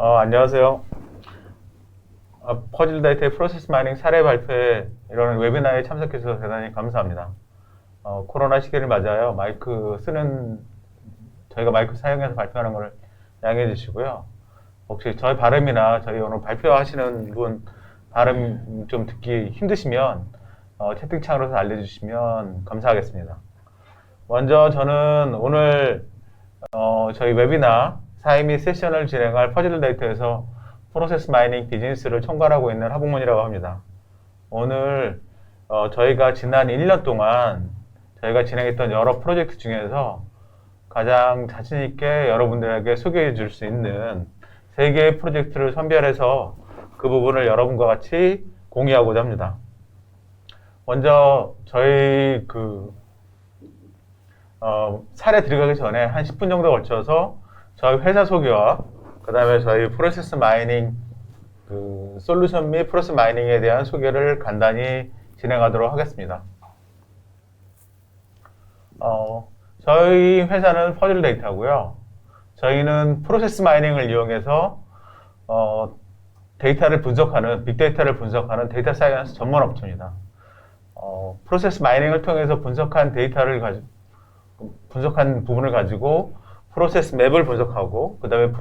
안녕하세요. 퍼즐 데이터의 프로세스 마이닝 사례 발표에 이런 웨비나에 참석해 주셔서 대단히 감사합니다. 코로나 시기를 맞아요. 저희가 마이크 사용해서 발표하는 걸 양해해 주시고요. 혹시 저희 발음이나 저희 오늘 발표하시는 분 발음 좀 듣기 힘드시면 채팅창으로 알려주시면 감사하겠습니다. 먼저 저는 오늘 저희 웨비나 4회 및 세션을 진행할 퍼즐 데이터에서 프로세스 마이닝 비즈니스를 총괄하고 있는 하복문이라고 합니다. 오늘 저희가 지난 1년 동안 저희가 진행했던 여러 프로젝트 중에서 가장 자신 있게 여러분들에게 소개해 줄 수 있는 3개의 프로젝트를 선별해서 그 부분을 여러분과 같이 공유하고자 합니다. 먼저 저희 사례 들어가기 전에 한 10분 정도 걸쳐서 저희 회사 소개와 그 다음에 저희 프로세스 마이닝 솔루션 및 프로세스 마이닝에 대한 소개를 간단히 진행하도록 하겠습니다. 저희 회사는 퍼즐 데이터고요. 저희는 프로세스 마이닝을 이용해서 데이터를 분석하는 빅데이터를 분석하는 데이터 사이언스 전문 업체입니다. 프로세스 마이닝을 통해서 분석한 부분을 가지고 프로세스 맵을 분석하고 그 다음에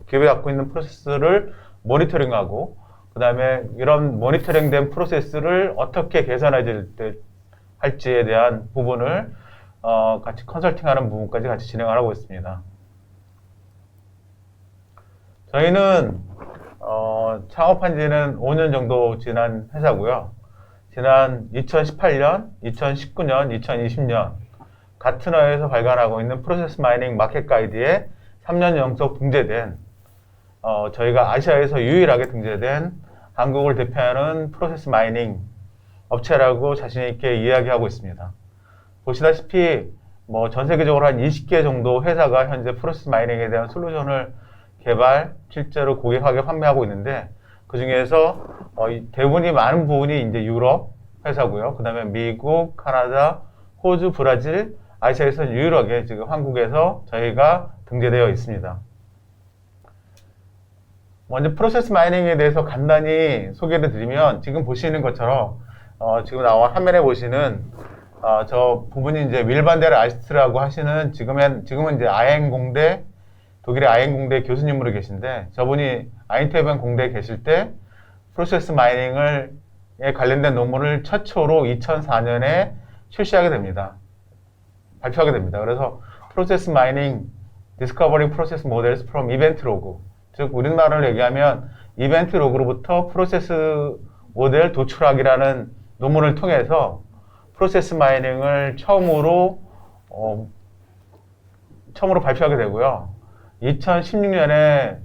기업이 갖고 있는 프로세스를 모니터링하고 그 다음에 이런 모니터링된 프로세스를 어떻게 할지에 대한 부분을 같이 컨설팅하는 부분까지 같이 진행을 하고 있습니다. 저희는 창업한 지는 5년 정도 지난 회사고요. 지난 2018년, 2019년, 2020년 같은 해에서 발간하고 있는 프로세스 마이닝 마켓 가이드에 3년 연속 등재된 저희가 아시아에서 유일하게 등재된 한국을 대표하는 프로세스 마이닝 업체라고 자신 있게 이야기하고 있습니다. 보시다시피 전 세계적으로 한 20개 정도 회사가 현재 프로세스 마이닝에 대한 솔루션을 실제로 고객에게 판매하고 있는데 그 중에서 대부분이 많은 부분이 이제 유럽 회사고요. 그 다음에 미국, 카나다, 호주, 브라질, 아시아에서는 유일하게 지금 한국에서 저희가 등재되어 있습니다. 먼저 프로세스 마이닝에 대해서 간단히 소개를 드리면 지금 보시는 것처럼 지금 나와 화면에 보시는 저 부분이 이제 윌반데르 알스트라고 하시는 지금은 이제 독일의 아행 공대 교수님으로 계신데 저분이 아인트헤벤 공대에 계실 때 프로세스 마이닝에 관련된 논문을 최초로 2004년에 발표하게 됩니다. 그래서 프로세스 마이닝 디스커버링 프로세스 모델스 프롬 이벤트 로그, 즉 우리말로 얘기하면 이벤트 로그로부터 프로세스 모델 도출하기라는 논문을 통해서 프로세스 마이닝을 처음으로 발표하게 되고요. 2016년에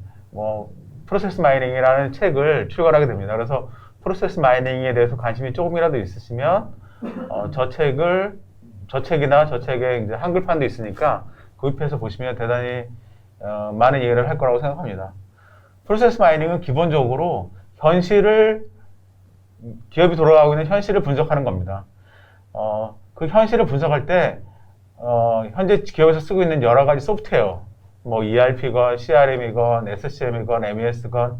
프로세스 마이닝이라는 책을 출간하게 됩니다. 그래서 프로세스 마이닝에 대해서 관심이 조금이라도 있으시면 저 책에 이제 한글판도 있으니까 구입해서 보시면 대단히 많은 이해를 할 거라고 생각합니다. 프로세스 마이닝은 기본적으로 기업이 돌아가고 있는 현실을 분석하는 겁니다. 그 현실을 분석할 때 현재 기업에서 쓰고 있는 여러 가지 소프트웨어, ERP건, CRM이건, SCM이건, MES건,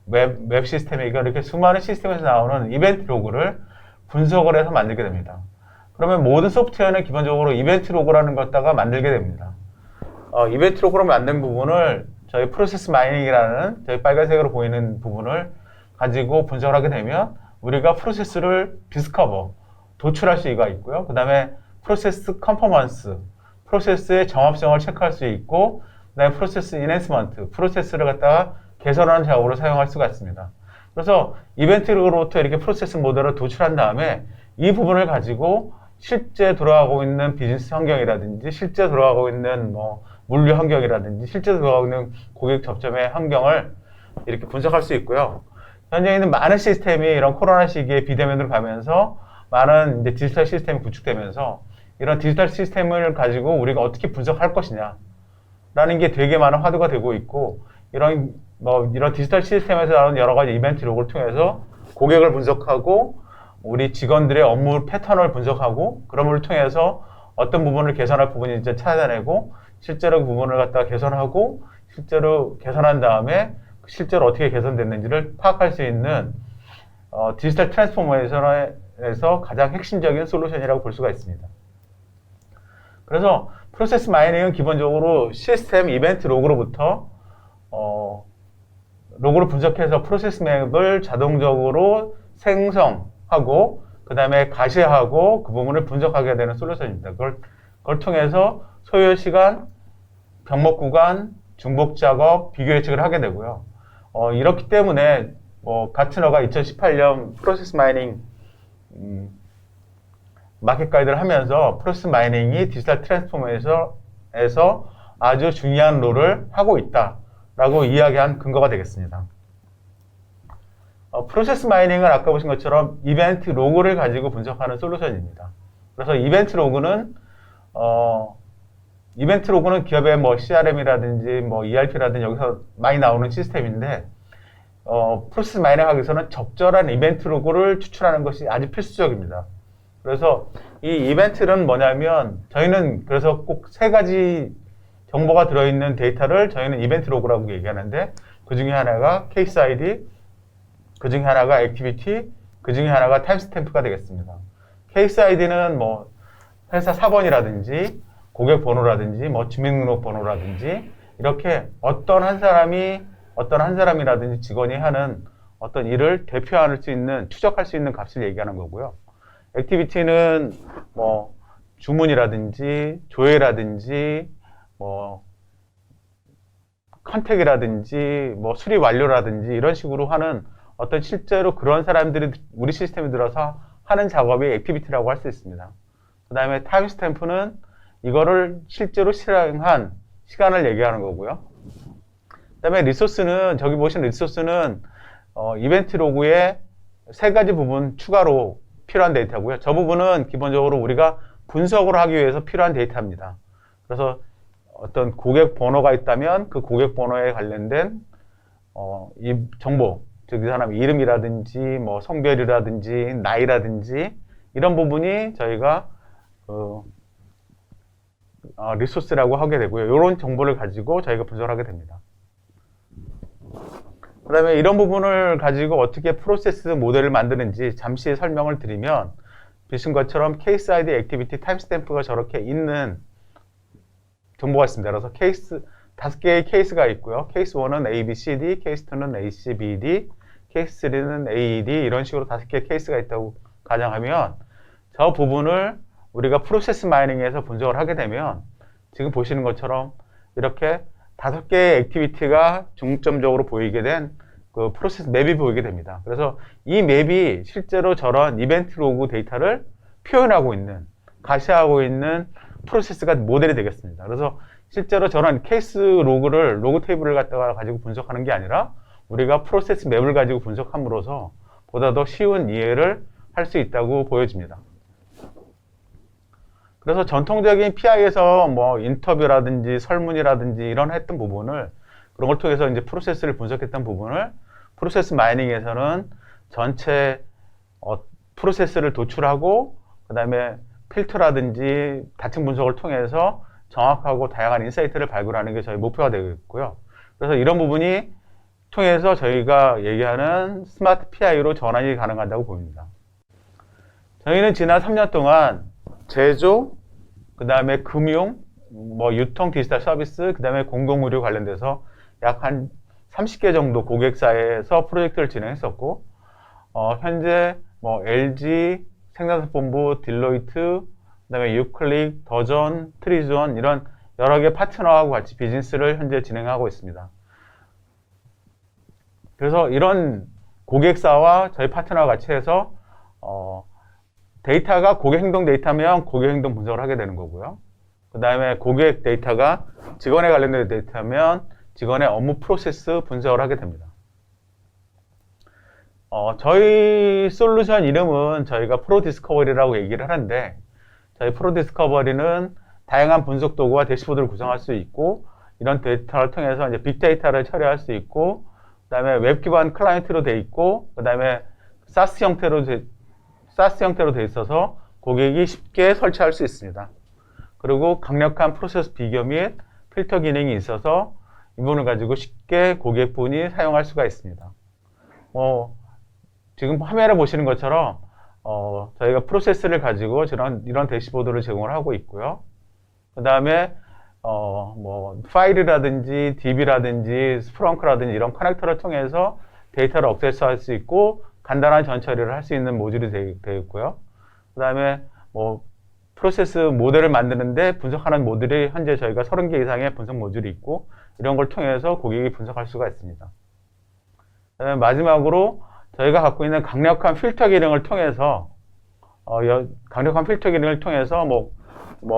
웹 시스템이건 이렇게 수많은 시스템에서 나오는 이벤트 로그를 분석을 해서 만들게 됩니다. 그러면 모든 소프트웨어는 기본적으로 이벤트 로그라는 걸 갖다가 만들게 됩니다. 이벤트 로그로 만든 부분을 저희 프로세스 마이닝이라는 저희 빨간색으로 보이는 부분을 가지고 분석을 하게 되면 우리가 프로세스를 도출할 수가 있고요. 그 다음에 프로세스 컨퍼먼스, 프로세스의 정합성을 체크할 수 있고, 그 다음에 프로세스 인핸스먼트, 프로세스를 갖다가 개선하는 작업으로 사용할 수가 있습니다. 그래서 이벤트 로그로부터 이렇게 프로세스 모델을 도출한 다음에 이 부분을 가지고 실제 돌아가고 있는 비즈니스 환경이라든지 실제 돌아가고 있는 물류 환경이라든지 실제 돌아가고 있는 고객 접점의 환경을 이렇게 분석할 수 있고요. 현재 있는 많은 시스템이 이런 코로나 시기에 비대면으로 가면서 많은 이제 디지털 시스템이 구축되면서 이런 디지털 시스템을 가지고 우리가 어떻게 분석할 것이냐 라는 게 되게 많은 화두가 되고 있고 이런 디지털 시스템에서 나오는 여러 가지 이벤트 로그를 통해서 고객을 분석하고 우리 직원들의 업무 패턴을 분석하고 그런 걸 통해서 어떤 부분을 개선할 부분인지 찾아내고 실제로 그 부분을 갖다가 개선하고 실제로 개선한 다음에 실제로 어떻게 개선됐는지를 파악할 수 있는 디지털 트랜스포머에서 가장 핵심적인 솔루션이라고 볼 수가 있습니다. 그래서 프로세스 마이닝은 기본적으로 시스템 이벤트 로그로부터 로그를 분석해서 프로세스 맵을 자동적으로 생성하고 그 다음에 가시하고 그 부분을 분석하게 되는 솔루션입니다. 그걸 통해서 소요 시간, 병목 구간, 중복 작업, 비교 예측을 하게 되고요. 이렇기 때문에 가트너가 2018년 프로세스 마이닝 마켓 가이드를 하면서 프로세스 마이닝이 디지털 트랜스포머에서 아주 중요한 롤을 하고 있다라고 이야기한 근거가 되겠습니다. 프로세스 마이닝은 아까 보신 것처럼 이벤트 로그를 가지고 분석하는 솔루션입니다. 그래서 이벤트 로그는 기업의 CRM이라든지 ERP라든지 여기서 많이 나오는 시스템인데 프로세스 마이닝 하기 위해서는 적절한 이벤트 로그를 추출하는 것이 아주 필수적입니다. 그래서 이 이벤트는 뭐냐면 저희는 그래서 꼭 세 가지 정보가 들어있는 데이터를 저희는 이벤트 로그라고 얘기하는데 그 중에 하나가 케이스 아이디, 그 중에 하나가 액티비티, 그 중에 하나가 타임스탬프가 되겠습니다. 케이스 아이디는 회사 사번이라든지 고객 번호라든지 주민등록 번호라든지 이렇게 어떤 한 사람이라든지 직원이 하는 어떤 일을 대표할 수 있는 추적할 수 있는 값을 얘기하는 거고요. 액티비티는 주문이라든지 조회라든지 컨택이라든지 수리 완료라든지 이런 식으로 하는 어떤 실제로 그런 사람들이 우리 시스템에 들어서 하는 작업이 액티비티라고 할 수 있습니다. 그 다음에 타임스탬프는 이거를 실제로 실행한 시간을 얘기하는 거고요. 그 다음에 리소스는 저기 보신 리소스는 이벤트 로그에 세 가지 부분 추가로 필요한 데이터고요. 저 부분은 기본적으로 우리가 분석을 하기 위해서 필요한 데이터입니다. 그래서 어떤 고객 번호가 있다면 그 고객 번호에 관련된 이 정보, 즉 이 사람 이름이라든지 성별이라든지 나이라든지 이런 부분이 저희가 리소스라고 하게 되고요. 이런 정보를 가지고 저희가 분석을 하게 됩니다. 그 다음에 이런 부분을 가지고 어떻게 프로세스 모델을 만드는지 잠시 설명을 드리면 보신 것처럼 케이스 아이디, 액티비티, 타임스탬프가 저렇게 있는 정보가 있습니다. 그래서 다섯 개의 케이스가 있고요. 케이스 1은 A, B, C, D, 케이스 2는 A, C, B, D, 케이스 3는 A, D 이런 식으로 다섯 개의 케이스가 있다고 가정하면 저 부분을 우리가 프로세스 마이닝에서 분석을 하게 되면 지금 보시는 것처럼 이렇게 다섯 개의 액티비티가 중점적으로 보이게 된 그 프로세스 맵이 보이게 됩니다. 그래서 이 맵이 실제로 저런 이벤트 로그 데이터를 표현하고 있는, 가시하고 있는 프로세스가 모델이 되겠습니다. 그래서 실제로 저런 케이스 로그를, 로그 테이블을 갖다가 가지고 분석하는 게 아니라 우리가 프로세스 맵을 가지고 분석함으로써 보다 더 쉬운 이해를 할 수 있다고 보여집니다. 그래서 전통적인 PI에서 인터뷰라든지 설문이라든지 이런 했던 부분을 그런 걸 통해서 이제 프로세스를 분석했던 부분을 프로세스 마이닝에서는 전체 프로세스를 도출하고 그 다음에 필터라든지 다층 분석을 통해서 정확하고 다양한 인사이트를 발굴하는 게 저희 목표가 되겠고요. 그래서 이런 부분이 통해서 저희가 얘기하는 스마트 PI로 전환이 가능하다고 보입니다. 저희는 지난 3년 동안 제조, 그 다음에 금융, 유통 디지털 서비스, 그 다음에 공공의료 관련돼서 약 한 30개 정도 고객사에서 프로젝트를 진행했었고, 현재 LG, 생산사본부, 딜로이트, 그 다음에 유클릭, 더전, 트리존 이런 여러 개 파트너하고 같이 비즈니스를 현재 진행하고 있습니다. 그래서 이런 고객사와 저희 파트너와 같이 해서 데이터가 고객 행동 데이터면 고객 행동 분석을 하게 되는 거고요. 그 다음에 고객 데이터가 직원에 관련된 데이터면 직원의 업무 프로세스 분석을 하게 됩니다. 저희 솔루션 이름은 저희가 프로디스커버리라고 얘기를 하는데 저희 프로디스커버리는 다양한 분석 도구와 대시보드를 구성할 수 있고 이런 데이터를 통해서 이제 빅데이터를 처리할 수 있고 그 다음에 웹 기반 클라이언트로 돼 있고 그 다음에 SaaS 형태로 돼 있어서 고객이 쉽게 설치할 수 있습니다. 그리고 강력한 프로세스 비교 및 필터 기능이 있어서 이 부분을 가지고 쉽게 고객분이 사용할 수가 있습니다. 지금 화면에 보시는 것처럼 저희가 프로세스를 가지고 이런 대시보드를 제공을 하고 있고요. 그 다음에 파일이라든지 DB라든지 스프렁크라든지 이런 커넥터를 통해서 데이터를 액세스할 수 있고 간단한 전처리를 할 수 있는 모듈이 되어 있고요. 그 다음에 프로세스 모델을 만드는데 분석하는 모듈이 현재 저희가 30개 이상의 분석 모듈이 있고 이런 걸 통해서 고객이 분석할 수가 있습니다. 그다음에 마지막으로 저희가 갖고 있는 강력한 필터 기능을 통해서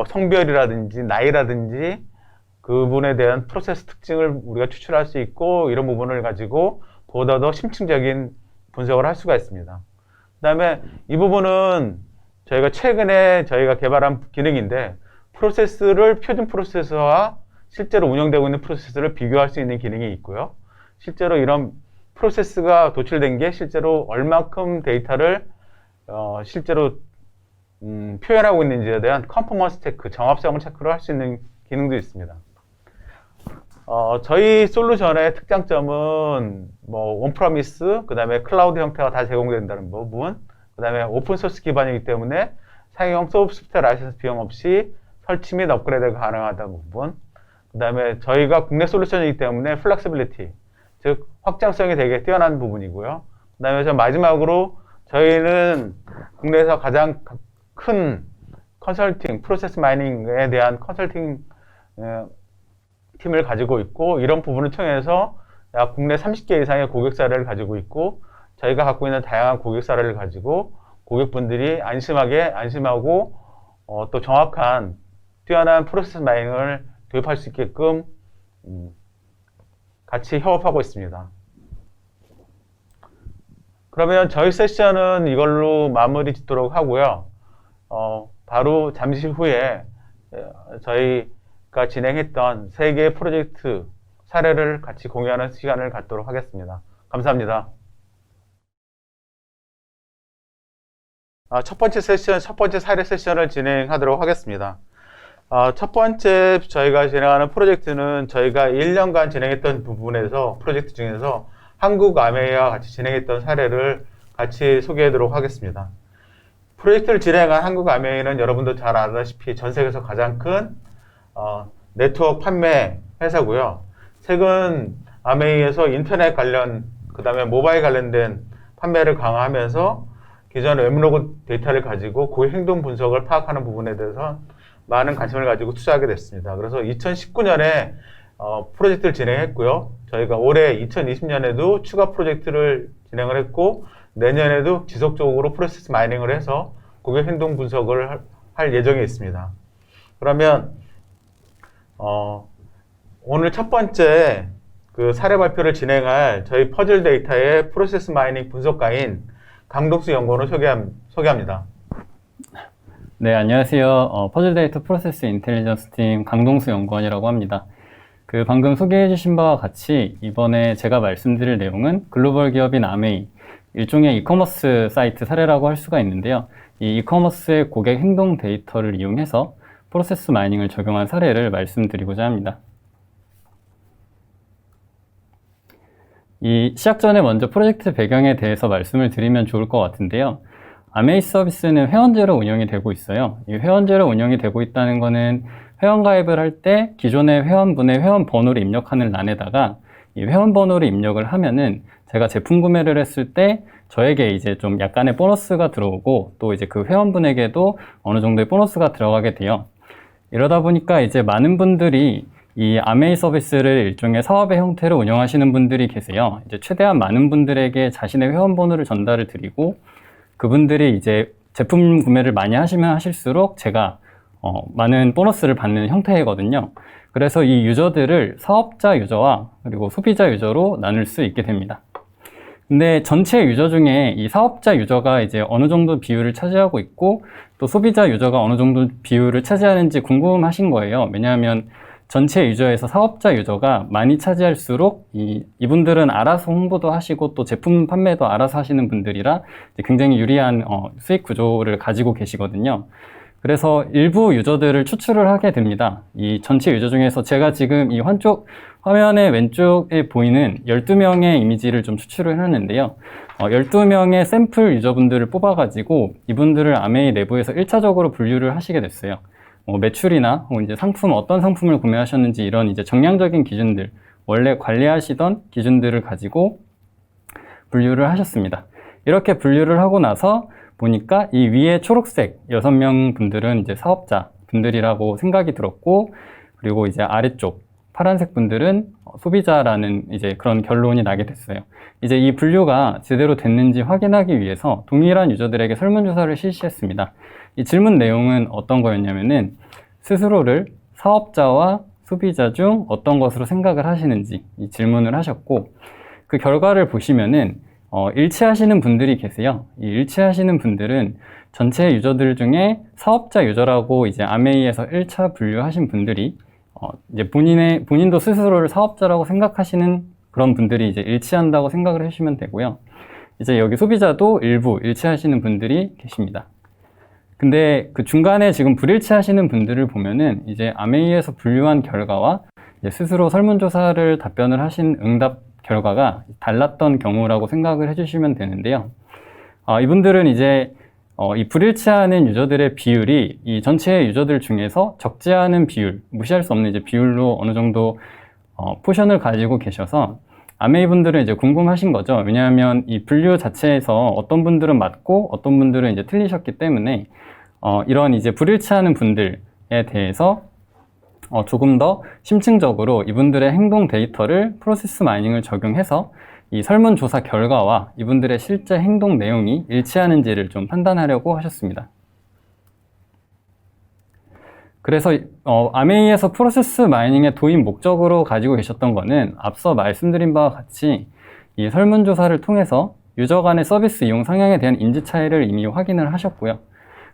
성별이라든지 나이라든지 그분에 대한 프로세스 특징을 우리가 추출할 수 있고 이런 부분을 가지고 보다 더 심층적인 분석을 할 수가 있습니다. 그 다음에 이 부분은 최근에 저희가 개발한 기능인데 표준 프로세서와 실제로 운영되고 있는 프로세스를 비교할 수 있는 기능이 있고요. 실제로 이런 프로세스가 도출된 게 실제로 얼만큼 데이터를 실제로 표현하고 있는지에 대한 컨포먼스 체크, 정합성을 체크를 할 수 있는 기능도 있습니다. 저희 솔루션의 특장점은 온프라미스, 그 다음에 클라우드 형태가 다 제공된다는 부분, 그 다음에 오픈소스 기반이기 때문에 사용형 소프트웨어 라이센스 비용 없이 설치 및 업그레이드가 가능하다는 부분, 그 다음에 저희가 국내 솔루션이기 때문에 플렉시빌리티, 즉 확장성이 되게 뛰어난 부분이고요. 그 다음에 마지막으로 저희는 국내에서 가장 큰 컨설팅, 프로세스 마이닝에 대한 컨설팅 팀을 가지고 있고 이런 부분을 통해서 약 국내 30개 이상의 고객 사례를 가지고 있고 저희가 갖고 있는 다양한 고객 사례를 가지고 고객분들이 안심하고 또 정확한 뛰어난 프로세스 마이닝을 도입할 수 있게끔 같이 협업하고 있습니다. 그러면 저희 세션은 이걸로 마무리 짓도록 하고요. 바로 잠시 후에 저희가 진행했던 3개의 프로젝트 사례를 같이 공유하는 시간을 갖도록 하겠습니다. 감사합니다. 첫 번째 사례 세션을 진행하도록 하겠습니다. 첫 번째 저희가 진행하는 프로젝트는 저희가 1년간 진행했던 프로젝트 중에서 한국 아메이와 같이 진행했던 사례를 같이 소개하도록 하겠습니다. 프로젝트를 진행한 한국 아메이는 여러분도 잘 아다시피 전 세계에서 가장 큰 네트워크 판매 회사고요. 최근 아메이에서 인터넷 관련, 그 다음에 모바일 관련된 판매를 강화하면서 기존의 웹로그 데이터를 가지고 고객 행동 분석을 파악하는 부분에 대해서 많은 관심을 가지고 투자하게 됐습니다. 그래서 2019년에 프로젝트를 진행했고요. 저희가 올해 2020년에도 추가 프로젝트를 진행을 했고 내년에도 지속적으로 프로세스 마이닝을 해서 고객 행동 분석을 할 예정에 있습니다. 그러면 오늘 첫 번째 그 사례 발표를 진행할 저희 퍼즐 데이터의 프로세스 마이닝 분석가인 강동수 연구원을 소개합니다. 네, 안녕하세요. 퍼즐 데이터 프로세스 인텔리전스 팀 강동수 연구원이라고 합니다. 방금 소개해 주신 바와 같이 이번에 제가 말씀드릴 내용은 글로벌 기업인 아메이, 일종의 이커머스 사이트 사례라고 할 수가 있는데요. 이 이커머스의 고객 행동 데이터를 이용해서 프로세스 마이닝을 적용한 사례를 말씀드리고자 합니다. 시작 전에 먼저 프로젝트 배경에 대해서 말씀을 드리면 좋을 것 같은데요. 아메이 서비스는 회원제로 운영이 되고 있어요. 이 회원제로 운영이 되고 있다는 것은 회원 가입을 할 때 기존의 회원분의 회원 번호를 입력하는 란에다가 이 회원 번호를 입력을 하면은 제가 제품 구매를 했을 때 저에게 이제 좀 약간의 보너스가 들어오고 또 이제 그 회원분에게도 어느 정도의 보너스가 들어가게 돼요. 이러다 보니까 이제 많은 분들이 이 아메이 서비스를 일종의 사업의 형태로 운영하시는 분들이 계세요. 이제 최대한 많은 분들에게 자신의 회원 번호를 전달을 드리고 그분들이 이제 제품 구매를 많이 하시면 하실수록 제가 많은 보너스를 받는 형태이거든요. 그래서 이 유저들을 사업자 유저와 그리고 소비자 유저로 나눌 수 있게 됩니다. 근데 전체 유저 중에 이 사업자 유저가 이제 어느 정도 비율을 차지하고 있고 또 소비자 유저가 어느 정도 비율을 차지하는지 궁금하신 거예요. 왜냐하면 전체 유저에서 사업자 유저가 많이 차지할수록 이분들은 알아서 홍보도 하시고 또 제품 판매도 알아서 하시는 분들이라 굉장히 유리한 수익 구조를 가지고 계시거든요. 그래서 일부 유저들을 추출을 하게 됩니다. 이 전체 유저 중에서 제가 지금 이 화면의 왼쪽에 보이는 12명의 이미지를 좀 추출을 해놨는데요. 12명의 샘플 유저분들을 뽑아가지고 이분들을 아메이 내부에서 1차적으로 분류를 하시게 됐어요. 매출이나 이제 상품, 어떤 상품을 구매하셨는지 이런 이제 정량적인 기준들, 원래 관리하시던 기준들을 가지고 분류를 하셨습니다. 이렇게 분류를 하고 나서 보니까 이 위에 초록색 6명 분들은 이제 사업자 분들이라고 생각이 들었고, 그리고 이제 아래쪽 파란색 분들은 소비자라는 이제 그런 결론이 나게 됐어요. 이제 이 분류가 제대로 됐는지 확인하기 위해서 동일한 유저들에게 설문조사를 실시했습니다. 이 질문 내용은 어떤 거였냐면은 스스로를 사업자와 소비자 중 어떤 것으로 생각을 하시는지 이 질문을 하셨고, 그 결과를 보시면은 일치하시는 분들이 계세요. 이 일치하시는 분들은 전체 유저들 중에 사업자 유저라고 이제 아메이에서 1차 분류하신 분들이 이제 본인도 스스로를 사업자라고 생각하시는 그런 분들이 이제 일치한다고 생각을 해주시면 되고요. 이제 여기 소비자도 일부 일치하시는 분들이 계십니다. 근데 그 중간에 지금 불일치하시는 분들을 보면은 이제 아메이에서 분류한 결과와 이제 스스로 설문조사를 답변을 하신 응답 결과가 달랐던 경우라고 생각을 해주시면 되는데요. 이분들은 이제 이 불일치하는 유저들의 비율이 이 전체 유저들 중에서 적지 않은 비율, 무시할 수 없는 이제 비율로 어느 정도 포션을 가지고 계셔서 아메이 분들은 이제 궁금하신 거죠. 왜냐하면 이 분류 자체에서 어떤 분들은 맞고 어떤 분들은 이제 틀리셨기 때문에 이런 이제 불일치하는 분들에 대해서 조금 더 심층적으로 이분들의 행동 데이터를 프로세스 마이닝을 적용해서 이 설문조사 결과와 이분들의 실제 행동 내용이 일치하는지를 좀 판단하려고 하셨습니다. 그래서 아메이에서 프로세스 마이닝의 도입 목적으로 가지고 계셨던 거는 앞서 말씀드린 바와 같이 이 설문조사를 통해서 유저 간의 서비스 이용 성향에 대한 인지 차이를 이미 확인을 하셨고요.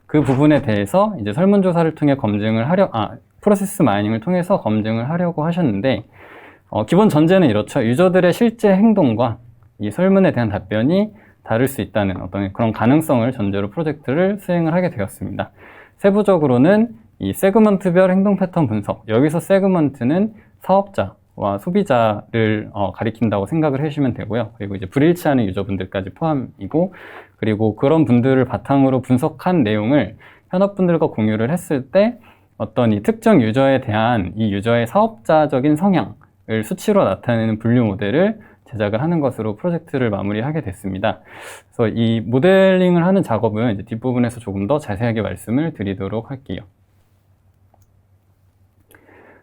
그 부분에 대해서 이제 설문조사를 통해 프로세스 마이닝을 통해서 검증을 하려고 하셨는데, 기본 전제는 이렇죠. 유저들의 실제 행동과 이 설문에 대한 답변이 다를 수 있다는 어떤 그런 가능성을 전제로 프로젝트를 수행을 하게 되었습니다. 세부적으로는 이 세그먼트별 행동 패턴 분석, 여기서 세그먼트는 사업자와 소비자를 가리킨다고 생각을 해주시면 되고요. 그리고 이제 불일치하는 유저분들까지 포함이고, 그리고 그런 분들을 바탕으로 분석한 내용을 현업분들과 공유를 했을 때 어떤 이 특정 유저에 대한 이 유저의 사업자적인 성향을 수치로 나타내는 분류 모델을 제작을 하는 것으로 프로젝트를 마무리하게 됐습니다. 그래서 이 모델링을 하는 작업은 이제 뒷부분에서 조금 더 자세하게 말씀을 드리도록 할게요.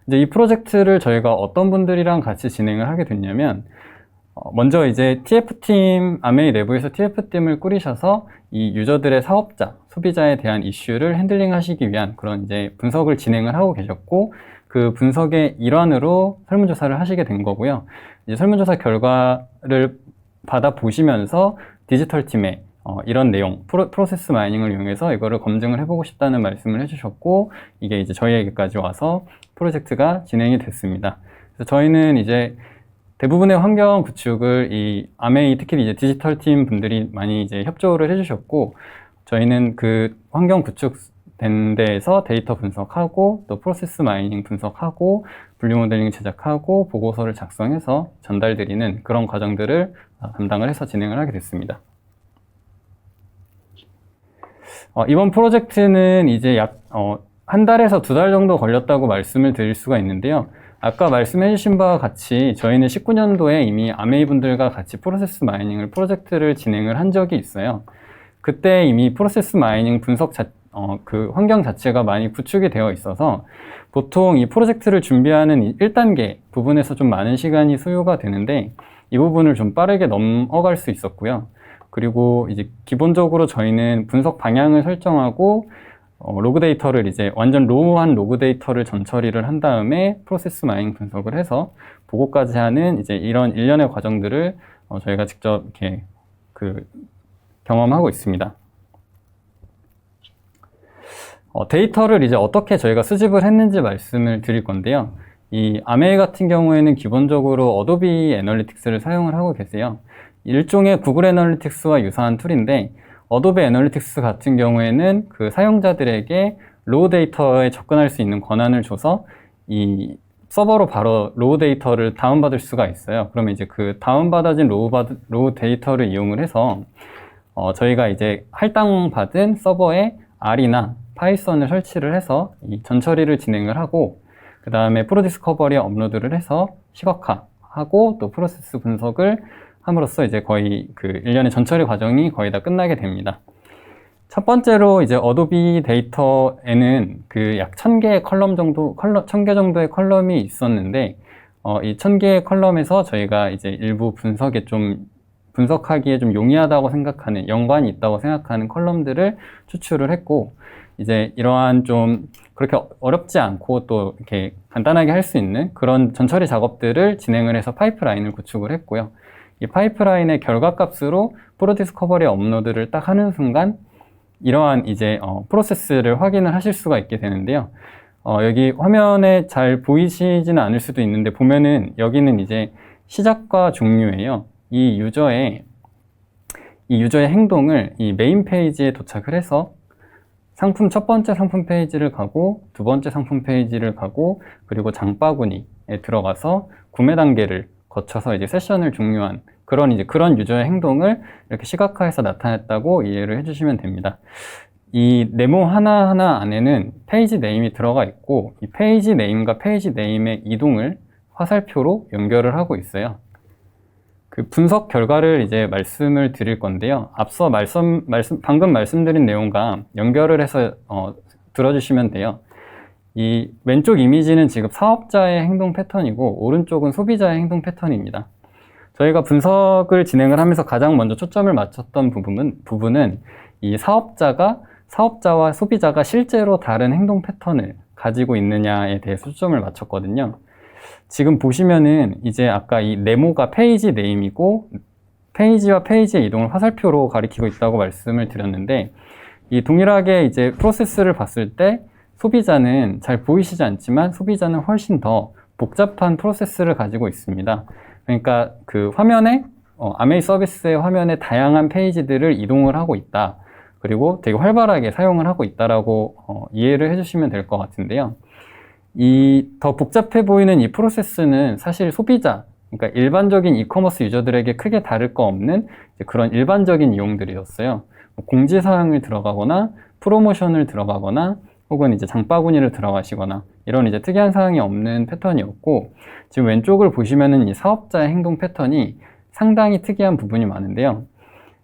이제 이 프로젝트를 저희가 어떤 분들이랑 같이 진행을 하게 됐냐면, 먼저 이제 TF팀, 아메이 내부에서 TF팀을 꾸리셔서 이 유저들의 사업자, 소비자에 대한 이슈를 핸들링 하시기 위한 그런 이제 분석을 진행을 하고 계셨고, 그 분석의 일환으로 설문조사를 하시게 된 거고요. 이제 설문조사 결과를 받아보시면서 디지털 팀에 이런 내용, 프로세스 마이닝을 이용해서 이거를 검증을 해보고 싶다는 말씀을 해주셨고, 이게 이제 저희에게까지 와서 프로젝트가 진행이 됐습니다. 그래서 저희는 이제 대부분의 환경 구축을 이 아메이, 특히 이제 디지털 팀 분들이 많이 이제 협조를 해주셨고, 저희는 그 환경 구축된 데에서 데이터 분석하고, 또 프로세스 마이닝 분석하고, 분류 모델링 제작하고, 보고서를 작성해서 전달드리는 그런 과정들을 담당을 해서 진행을 하게 됐습니다. 이번 프로젝트는 이제 약 한 달에서 2달 정도 걸렸다고 말씀을 드릴 수가 있는데요. 아까 말씀해 주신 바와 같이 저희는 19년도에 이미 아메이 분들과 같이 프로세스 마이닝을 프로젝트를 진행을 한 적이 있어요. 그때 이미 프로세스 마이닝 분석 그 환경 자체가 많이 구축이 되어 있어서 보통 이 프로젝트를 준비하는 이 1단계 부분에서 좀 많은 시간이 소요가 되는데, 이 부분을 좀 빠르게 넘어갈 수 있었고요. 그리고 이제 기본적으로 저희는 분석 방향을 설정하고 로그 데이터를 이제 완전 로우한 로그 데이터를 전처리를 한 다음에 프로세스 마이닝 분석을 해서 보고까지 하는 이제 이런 일련의 과정들을 저희가 직접 이렇게 경험하고 있습니다. 데이터를 이제 어떻게 저희가 수집을 했는지 말씀을 드릴 건데요. 이 아메이 같은 경우에는 기본적으로 어도비 애널리틱스를 사용을 하고 계세요. 일종의 구글 애널리틱스와 유사한 툴인데, 어도비 애널리틱스 같은 경우에는 그 사용자들에게 로우 데이터에 접근할 수 있는 권한을 줘서 이 서버로 바로 로우 데이터를 다운받을 수가 있어요. 그러면 이제 그 다운받아진 로우 데이터를 이용을 해서 저희가 이제 할당받은 서버에 R이나 파이썬을 설치를 해서 이 전처리를 진행을 하고, 그 다음에 프로디스커버리에 업로드를 해서 시각화하고 또 프로세스 분석을 함으로써 이제 거의 그 일련의 전처리 과정이 거의 다 끝나게 됩니다. 첫 번째로 이제 어도비 데이터에는 그 약 1000개의 컬럼 정도, 1000개 정도의 컬럼이 있었는데, 이 1000개의 컬럼에서 저희가 이제 일부 분석하기에 좀 용이하다고 생각하는, 연관이 있다고 생각하는 컬럼들을 추출을 했고, 이제 이러한 좀 그렇게 어렵지 않고 또 이렇게 간단하게 할 수 있는 그런 전처리 작업들을 진행을 해서 파이프라인을 구축을 했고요. 이 파이프라인의 결과값으로 프로디스커버리 업로드를 딱 하는 순간 이러한 이제 프로세스를 확인을 하실 수가 있게 되는데요. 여기 화면에 잘 보이시지는 않을 수도 있는데, 보면은 여기는 이제 시작과 종료예요. 이 유저의 행동을 이 메인 페이지에 도착을 해서 첫 번째 상품 페이지를 가고, 두 번째 상품 페이지를 가고, 그리고 장바구니에 들어가서 구매 단계를 거쳐서 이제 세션을 종료한 그런 유저의 행동을 이렇게 시각화해서 나타냈다고 이해를 해주시면 됩니다. 이 네모 하나하나 안에는 페이지 네임이 들어가 있고, 이 페이지 네임과 페이지 네임의 이동을 화살표로 연결을 하고 있어요. 그 분석 결과를 이제 말씀을 드릴 건데요. 앞서 방금 말씀드린 내용과 연결을 해서 들어주시면 돼요. 이 왼쪽 이미지는 지금 사업자의 행동 패턴이고, 오른쪽은 소비자의 행동 패턴입니다. 저희가 분석을 진행을 하면서 가장 먼저 초점을 맞췄던 부분은 이 사업자와 소비자가 실제로 다른 행동 패턴을 가지고 있느냐에 대해서 초점을 맞췄거든요. 지금 보시면은 이제 아까 이 네모가 페이지 네임이고, 페이지와 페이지의 이동을 화살표로 가리키고 있다고 말씀을 드렸는데, 이 동일하게 이제 프로세스를 봤을 때 소비자는 잘 보이시지 않지만 소비자는 훨씬 더 복잡한 프로세스를 가지고 있습니다. 그러니까 그 화면에 아메이 서비스의 화면에 다양한 페이지들을 이동을 하고 있다. 그리고 되게 활발하게 사용을 하고 있다라고 이해를 해주시면 될 것 같은데요. 이 더 복잡해 보이는 이 프로세스는 사실 소비자, 그러니까 일반적인 이커머스 유저들에게 크게 다를 거 없는 그런 일반적인 이용들이었어요. 공지사항을 들어가거나 프로모션을 들어가거나 혹은 이제 장바구니를 들어가시거나 이런 이제 특이한 사항이 없는 패턴이었고, 지금 왼쪽을 보시면은 이 사업자의 행동 패턴이 상당히 특이한 부분이 많은데요.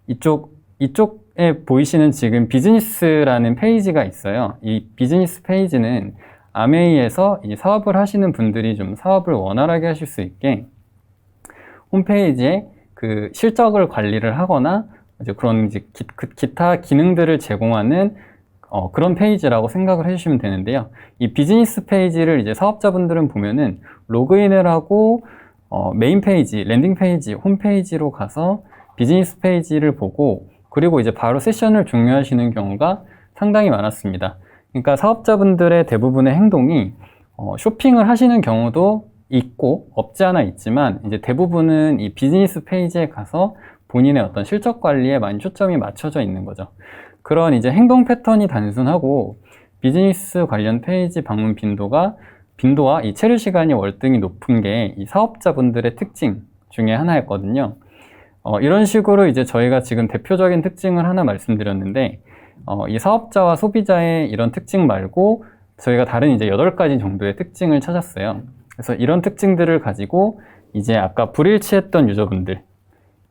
이쪽에 보이시는 지금 비즈니스라는 페이지가 있어요. 이 비즈니스 페이지는 아메이에서 이 사업을 하시는 분들이 좀 사업을 원활하게 하실 수 있게 홈페이지에 그 실적을 관리를 하거나 이제 그런 이제 기타 기능들을 제공하는 그런 페이지라고 생각을 해주시면 되는데요. 이 비즈니스 페이지를 이제 사업자분들은 보면은 로그인을 하고 메인 페이지, 랜딩 페이지, 홈페이지로 가서 비즈니스 페이지를 보고, 그리고 이제 바로 세션을 종료하시는 경우가 상당히 많았습니다. 그러니까 사업자분들의 대부분의 행동이 쇼핑을 하시는 경우도 있고 없지 않아 있지만, 이제 대부분은 이 비즈니스 페이지에 가서 본인의 어떤 실적 관리에 많이 초점이 맞춰져 있는 거죠. 그런 이제 행동 패턴이 단순하고 비즈니스 관련 페이지 방문 빈도와 이 체류 시간이 월등히 높은 게 이 사업자분들의 특징 중에 하나였거든요. 이런 식으로 이제 저희가 지금 대표적인 특징을 하나 말씀드렸는데, 이 사업자와 소비자의 이런 특징 말고 저희가 다른 이제 8가지 정도의 특징을 찾았어요. 그래서 이런 특징들을 가지고 이제 아까 불일치했던 유저분들,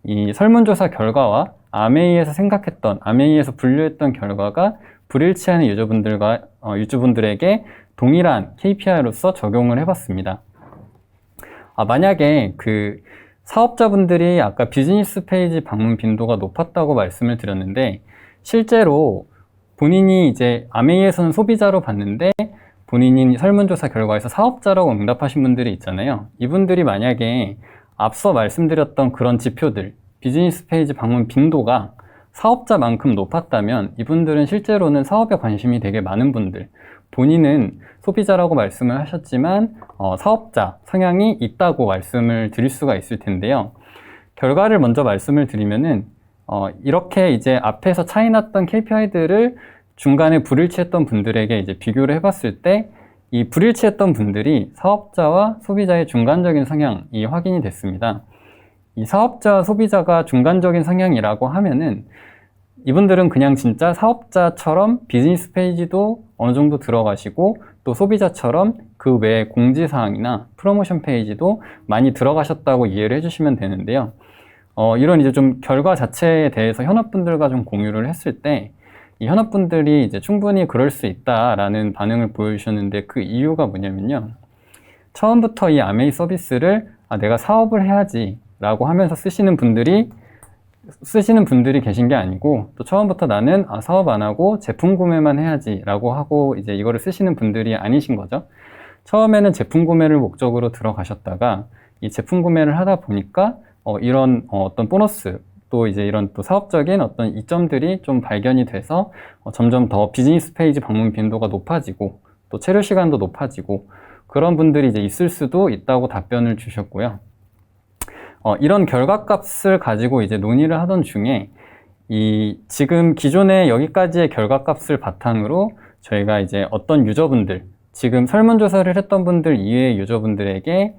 이 설문조사 결과와 아메이에서 분류했던 결과가 불일치하는 유저분들에게 동일한 KPI로서 적용을 해봤습니다. 만약에 그 사업자분들이 아까 비즈니스 페이지 방문 빈도가 높았다고 말씀을 드렸는데, 실제로 본인이 이제 아메이에서는 소비자로 봤는데 본인이 설문조사 결과에서 사업자라고 응답하신 분들이 있잖아요. 이분들이 만약에 앞서 말씀드렸던 그런 지표들, 비즈니스 페이지 방문 빈도가 사업자만큼 높았다면 이분들은 실제로는 사업에 관심이 되게 많은 분들, 본인은 소비자라고 말씀을 하셨지만 사업자 성향이 있다고 말씀을 드릴 수가 있을 텐데요. 결과를 먼저 말씀을 드리면은 이렇게 이제 앞에서 차이 났던 KPI들을 중간에 불일치했던 분들에게 이제 비교를 해봤을 때 이 불일치했던 분들이 사업자와 소비자의 중간적인 성향이 확인이 됐습니다. 이 사업자와 소비자가 중간적인 성향이라고 하면은 이분들은 그냥 진짜 사업자처럼 비즈니스 페이지도 어느 정도 들어가시고 또 소비자처럼 그 외에 공지사항이나 프로모션 페이지도 많이 들어가셨다고 이해를 해주시면 되는데요. 이런 이제 좀 결과 자체에 대해서 현업분들과 좀 공유를 했을 때 이 현업분들이 이제 충분히 그럴 수 있다라는 반응을 보여주셨는데 그 이유가 뭐냐면요. 처음부터 이 아메이 서비스를 내가 사업을 해야지 라고 하면서 쓰시는 분들이 계신 게 아니고 또 처음부터 나는 사업 안 하고 제품 구매만 해야지 라고 하고 이제 이거를 쓰시는 분들이 아니신 거죠. 처음에는 제품 구매를 목적으로 들어가셨다가 이 제품 구매를 하다 보니까 이런 어떤 보너스 또 이제 이런 또 사업적인 어떤 이점들이 좀 발견이 돼서 점점 더 비즈니스 페이지 방문 빈도가 높아지고 또 체류 시간도 높아지고 그런 분들이 이제 있을 수도 있다고 답변을 주셨고요. 이런 결과값을 가지고 이제 논의를 하던 중에 지금 기존의 여기까지의 결과값을 바탕으로 저희가 이제 어떤 유저분들, 지금 설문조사를 했던 분들 이외의 유저분들에게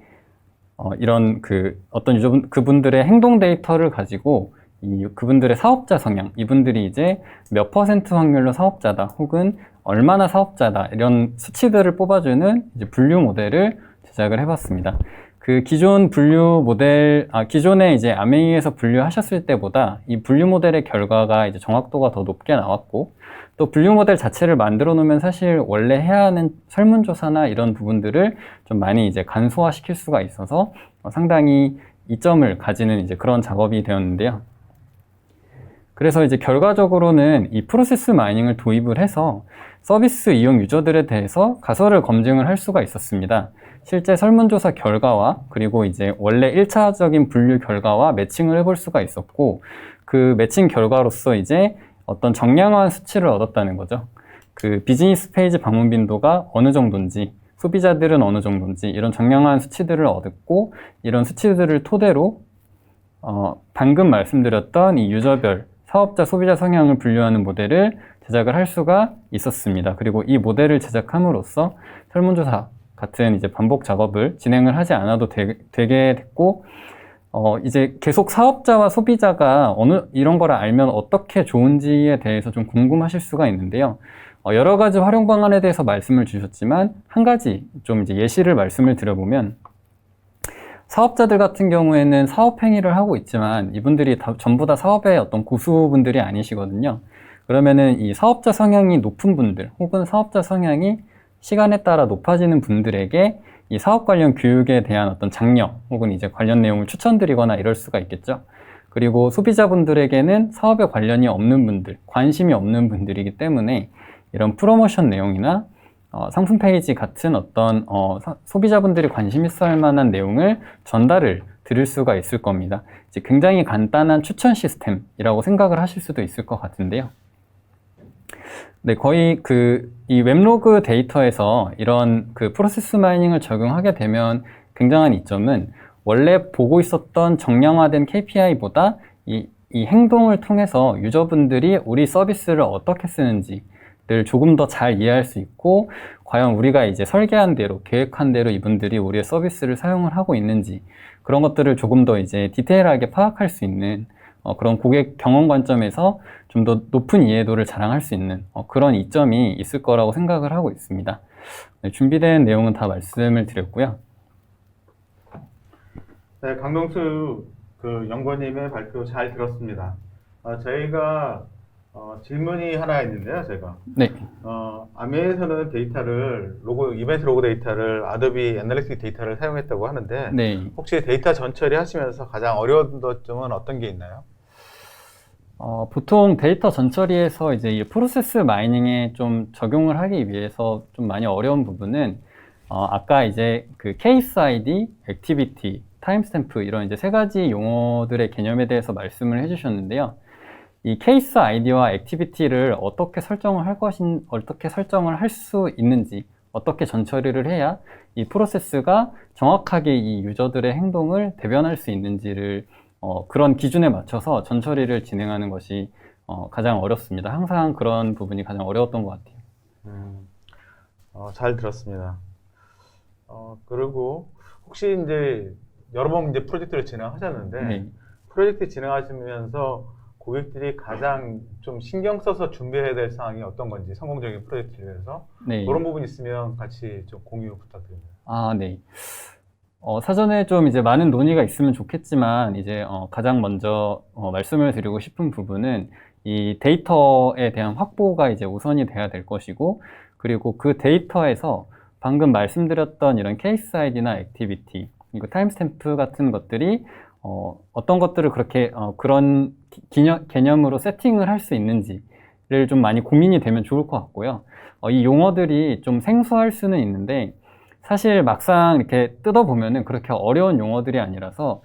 이런 그분들의 행동 데이터를 가지고 그분들의 사업자 성향, 이분들이 이제 몇 % 확률로 사업자다, 혹은 얼마나 사업자다, 이런 수치들을 뽑아주는 이제 분류 모델을 제작을 해봤습니다. 그 기존 분류 모델, 기존에 이제 아메이에서 분류하셨을 때보다 이 분류 모델의 결과가 이제 정확도가 더 높게 나왔고, 또 분류 모델 자체를 만들어 놓으면 사실 원래 해야 하는 설문조사나 이런 부분들을 좀 많이 이제 간소화시킬 수가 있어서 상당히 이점을 가지는 이제 그런 작업이 되었는데요. 그래서 이제 결과적으로는 이 프로세스 마이닝을 도입을 해서 서비스 이용 유저들에 대해서 가설을 검증을 할 수가 있었습니다. 실제 설문조사 결과와 그리고 이제 원래 1차적인 분류 결과와 매칭을 해볼 수가 있었고, 그 매칭 결과로서 이제 어떤 정량화한 수치를 얻었다는 거죠. 그 비즈니스 페이지 방문 빈도가 어느 정도인지, 소비자들은 어느 정도인지 이런 정량화한 수치들을 얻었고, 이런 수치들을 토대로 방금 말씀드렸던 이 유저별 사업자, 소비자 성향을 분류하는 모델을 제작을 할 수가 있었습니다. 그리고 이 모델을 제작함으로써 설문조사 같은 이제 반복 작업을 진행을 하지 않아도 되게 됐고, 이제 계속 사업자와 소비자가 이런 거를 알면 어떻게 좋은지에 대해서 좀 궁금하실 수가 있는데요. 여러 가지 활용 방안에 대해서 말씀을 주셨지만, 한 가지 좀 이제 예시를 말씀을 드려보면, 사업자들 같은 경우에는 사업 행위를 하고 있지만 이분들이 전부 다 사업의 어떤 고수분들이 아니시거든요. 그러면은 이 사업자 성향이 높은 분들, 혹은 사업자 성향이 시간에 따라 높아지는 분들에게 이 사업 관련 교육에 대한 어떤 장려, 혹은 이제 관련 내용을 추천드리거나 이럴 수가 있겠죠. 그리고 소비자분들에게는 사업에 관련이 없는 분들, 관심이 없는 분들이기 때문에 이런 프로모션 내용이나 상품 페이지 같은 어떤 소비자분들이 관심 있어 할 만한 내용을 전달을 드릴 수가 있을 겁니다. 이제 굉장히 간단한 추천 시스템이라고 생각을 하실 수도 있을 것 같은데요. 네, 거의 이 웹로그 데이터에서 이런 그 프로세스 마이닝을 적용하게 되면 굉장한 이점은, 원래 보고 있었던 정량화된 KPI보다 이 행동을 통해서 유저분들이 우리 서비스를 어떻게 쓰는지를 조금 더 잘 이해할 수 있고, 과연 우리가 이제 설계한 대로, 계획한 대로 이분들이 우리의 서비스를 사용을 하고 있는지, 그런 것들을 조금 더 이제 디테일하게 파악할 수 있는 그런 고객 경험 관점에서 좀 더 높은 이해도를 자랑할 수 있는 그런 이점이 있을 거라고 생각을 하고 있습니다. 네, 준비된 내용은 다 말씀을 드렸고요. 네, 강동수 연구원님의 발표 잘 들었습니다. 저희가 질문이 하나 있는데요, 제가. 네. 아메에서는 이벤트 로그 데이터를 아도비 애널리틱 데이터를 사용했다고 하는데, 네. 혹시 데이터 전처리 하시면서 가장 어려운 점은 어떤 게 있나요? 보통 데이터 전처리에서 이제 이 프로세스 마이닝에 좀 적용을 하기 위해서 좀 많이 어려운 부분은, 아까 이제 그 케이스 아이디, 액티비티, 타임스탬프 이런 이제 세 가지 용어들의 개념에 대해서 말씀을 해주셨는데요. 이 케이스 아이디와 액티비티를 어떻게 설정을 할 수 있는지, 어떻게 전처리를 해야 이 프로세스가 정확하게 이 유저들의 행동을 대변할 수 있는지를 그런 기준에 맞춰서 전처리를 진행하는 것이 가장 어렵습니다. 항상 그런 부분이 가장 어려웠던 것 같아요. 잘 들었습니다. 그리고 혹시 이제 여러 번 이제 프로젝트를 진행하셨는데 네. 프로젝트 진행하시면서 고객들이 가장 좀 신경 써서 준비해야 될 사항이 어떤 건지 성공적인 프로젝트를 위해서 네. 그런 부분 있으면 같이 좀 공유 부탁드립니다. 네. 사전에 좀 이제 많은 논의가 있으면 좋겠지만, 이제, 가장 먼저, 말씀을 드리고 싶은 부분은 이 데이터에 대한 확보가 이제 우선이 돼야 될 것이고, 그리고 그 데이터에서 방금 말씀드렸던 이런 케이스 아이디나 액티비티, 그리고 타임스탬프 같은 것들이, 어떤 것들을 그렇게, 그런 개념으로 세팅을 할 수 있는지를 좀 많이 고민이 되면 좋을 것 같고요. 이 용어들이 좀 생소할 수는 있는데, 사실 막상 이렇게 뜯어보면은 그렇게 어려운 용어들이 아니라서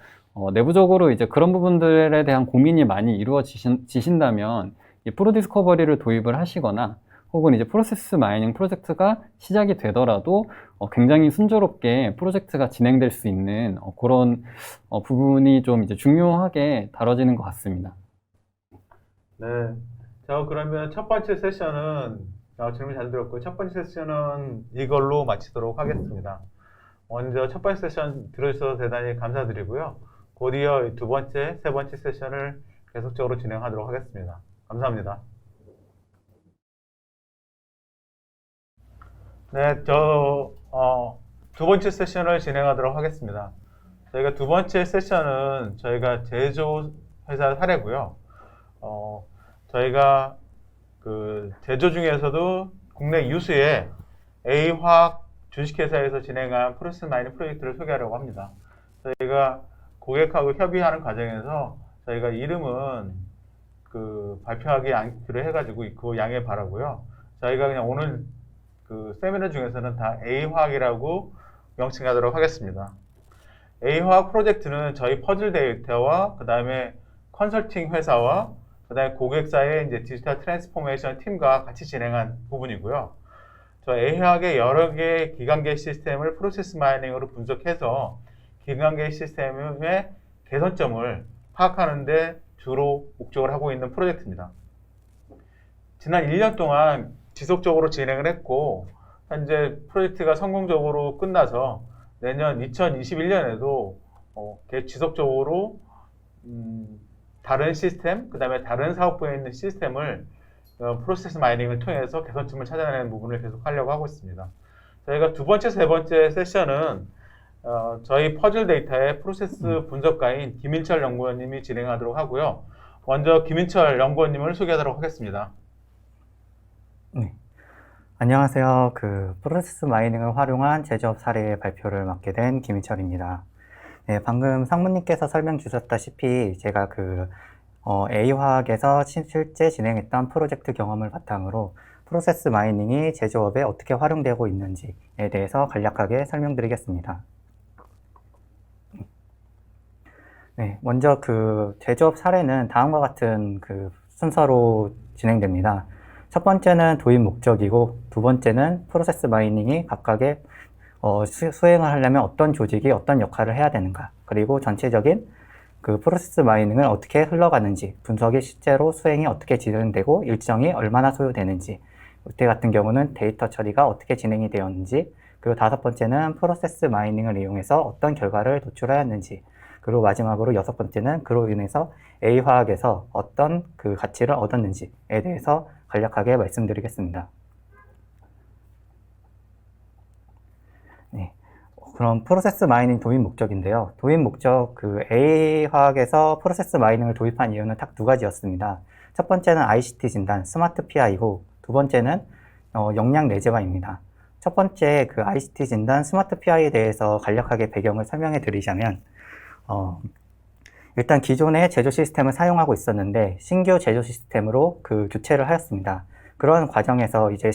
내부적으로 이제 그런 부분들에 대한 고민이 많이 이루어지신다면 이 프로디스커버리를 도입을 하시거나 혹은 이제 프로세스 마이닝 프로젝트가 시작이 되더라도 굉장히 순조롭게 프로젝트가 진행될 수 있는 그런 부분이 좀 이제 중요하게 다뤄지는 것 같습니다. 네. 자, 그러면 첫 번째 세션은 질문 잘 들었고요. 첫 번째 세션은 이걸로 마치도록 하겠습니다. 먼저 첫 번째 세션 들어주셔서 대단히 감사드리고요. 곧이어 두 번째, 세 번째 세션을 계속적으로 진행하도록 하겠습니다. 감사합니다. 네, 두 번째 세션을 진행하도록 하겠습니다. 저희가 두 번째 세션은 저희가 제조 회사 사례고요. 저희가 그 제조 중에서도 국내 유수의 A화학 주식회사에서 진행한 프로세스 마이닝 프로젝트를 소개하려고 합니다. 저희가 고객하고 협의하는 과정에서 저희가 이름은 그 발표하기 않기로 해가지고 그 양해 바라고요. 저희가 그냥 오늘 그 세미나 중에서는 다 A화학이라고 명칭하도록 하겠습니다. A화학 프로젝트는 저희 퍼즐 데이터와 그 다음에 컨설팅 회사와 그 다음에 고객사의 이제 디지털 트랜스포메이션 팀과 같이 진행한 부분이고요. 저 A화학의 여러 개의 기관계 시스템을 프로세스 마이닝으로 분석해서 기관계 시스템의 개선점을 파악하는데 주로 목적을 하고 있는 프로젝트입니다. 지난 1년 동안 지속적으로 진행을 했고 현재 프로젝트가 성공적으로 끝나서 내년 2021년에도 지속적으로 다른 시스템, 그 다음에 다른 사업부에 있는 시스템을 프로세스 마이닝을 통해서 개선점을 찾아내는 부분을 계속 하려고 하고 있습니다. 저희가 두 번째, 세 번째 세션은 저희 퍼즐 데이터의 프로세스 분석가인 김인철 연구원님이 진행하도록 하고요. 먼저 김인철 연구원님을 소개하도록 하겠습니다. 네. 안녕하세요. 프로세스 마이닝을 활용한 제조업 사례 발표를 맡게 된 김인철입니다. 네, 방금 상무님께서 설명 주셨다시피 제가 A화학에서 실제 진행했던 프로젝트 경험을 바탕으로 프로세스 마이닝이 제조업에 어떻게 활용되고 있는지에 대해서 간략하게 설명드리겠습니다. 네, 먼저 제조업 사례는 다음과 같은 순서로 진행됩니다. 첫 번째는 도입 목적이고, 두 번째는 프로세스 마이닝이 각각의 수행을 하려면 어떤 조직이 어떤 역할을 해야 되는가, 그리고 전체적인 프로세스 마이닝을 어떻게 흘러가는지, 분석이 실제로 수행이 어떻게 진행되고 일정이 얼마나 소요되는지, 이때 같은 경우는 데이터 처리가 어떻게 진행이 되었는지, 그리고 다섯 번째는 프로세스 마이닝을 이용해서 어떤 결과를 도출하였는지, 그리고 마지막으로 여섯 번째는 그로 인해서 A화학에서 어떤 가치를 얻었는지에 대해서 간략하게 말씀드리겠습니다. 네. 그럼 프로세스 마이닝 도입 목적인데요. 도입 목적, A화학에서 프로세스 마이닝을 도입한 이유는 딱 두 가지였습니다. 첫 번째는 ICT 진단, 스마트 PI고, 두 번째는 역량 내재화입니다. 첫 번째 ICT 진단, 스마트 PI에 대해서 간략하게 배경을 설명해 드리자면, 일단 기존의 제조 시스템을 사용하고 있었는데 신규 제조 시스템으로 교체를 하였습니다. 그런 과정에서 이제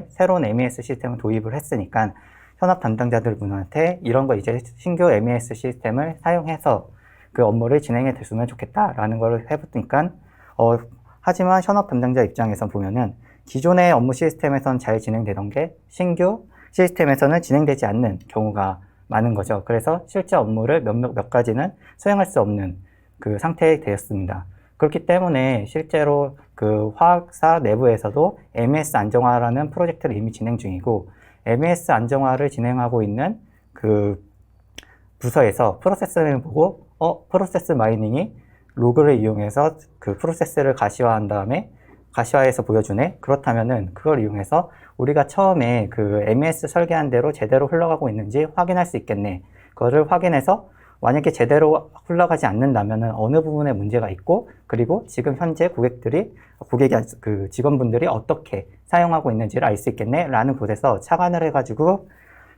새로운 MES 시스템을 도입을 했으니까 현업 담당자들분한테 이런 거 이제 신규 MES 시스템을 사용해서 그 업무를 진행해 줬으면 좋겠다라는 걸 해보니까 하지만 현업 담당자 입장에서 보면은 기존의 업무 시스템에서는 잘 진행되던 게 신규 시스템에서는 진행되지 않는 경우가 많은 거죠. 그래서 실제 업무를 몇 가지는 수행할 수 없는 상태에 되었습니다. 그렇기 때문에 실제로 화학사 내부에서도 MES 안정화라는 프로젝트를 이미 진행 중이고 MES 안정화를 진행하고 있는 그 부서에서 프로세스를 보고 프로세스 마이닝이 로그를 이용해서 그 프로세스를 가시화한 다음에 가시화해서 보여주네. 그렇다면은 그걸 이용해서 우리가 처음에 그 MES 설계한 대로 제대로 흘러가고 있는지 확인할 수 있겠네. 그거를 확인해서 만약에 제대로 흘러가지 않는다면은 어느 부분에 문제가 있고, 그리고 지금 현재 그 직원분들이 어떻게 사용하고 있는지를 알 수 있겠네 라는 곳에서 착안을 해가지고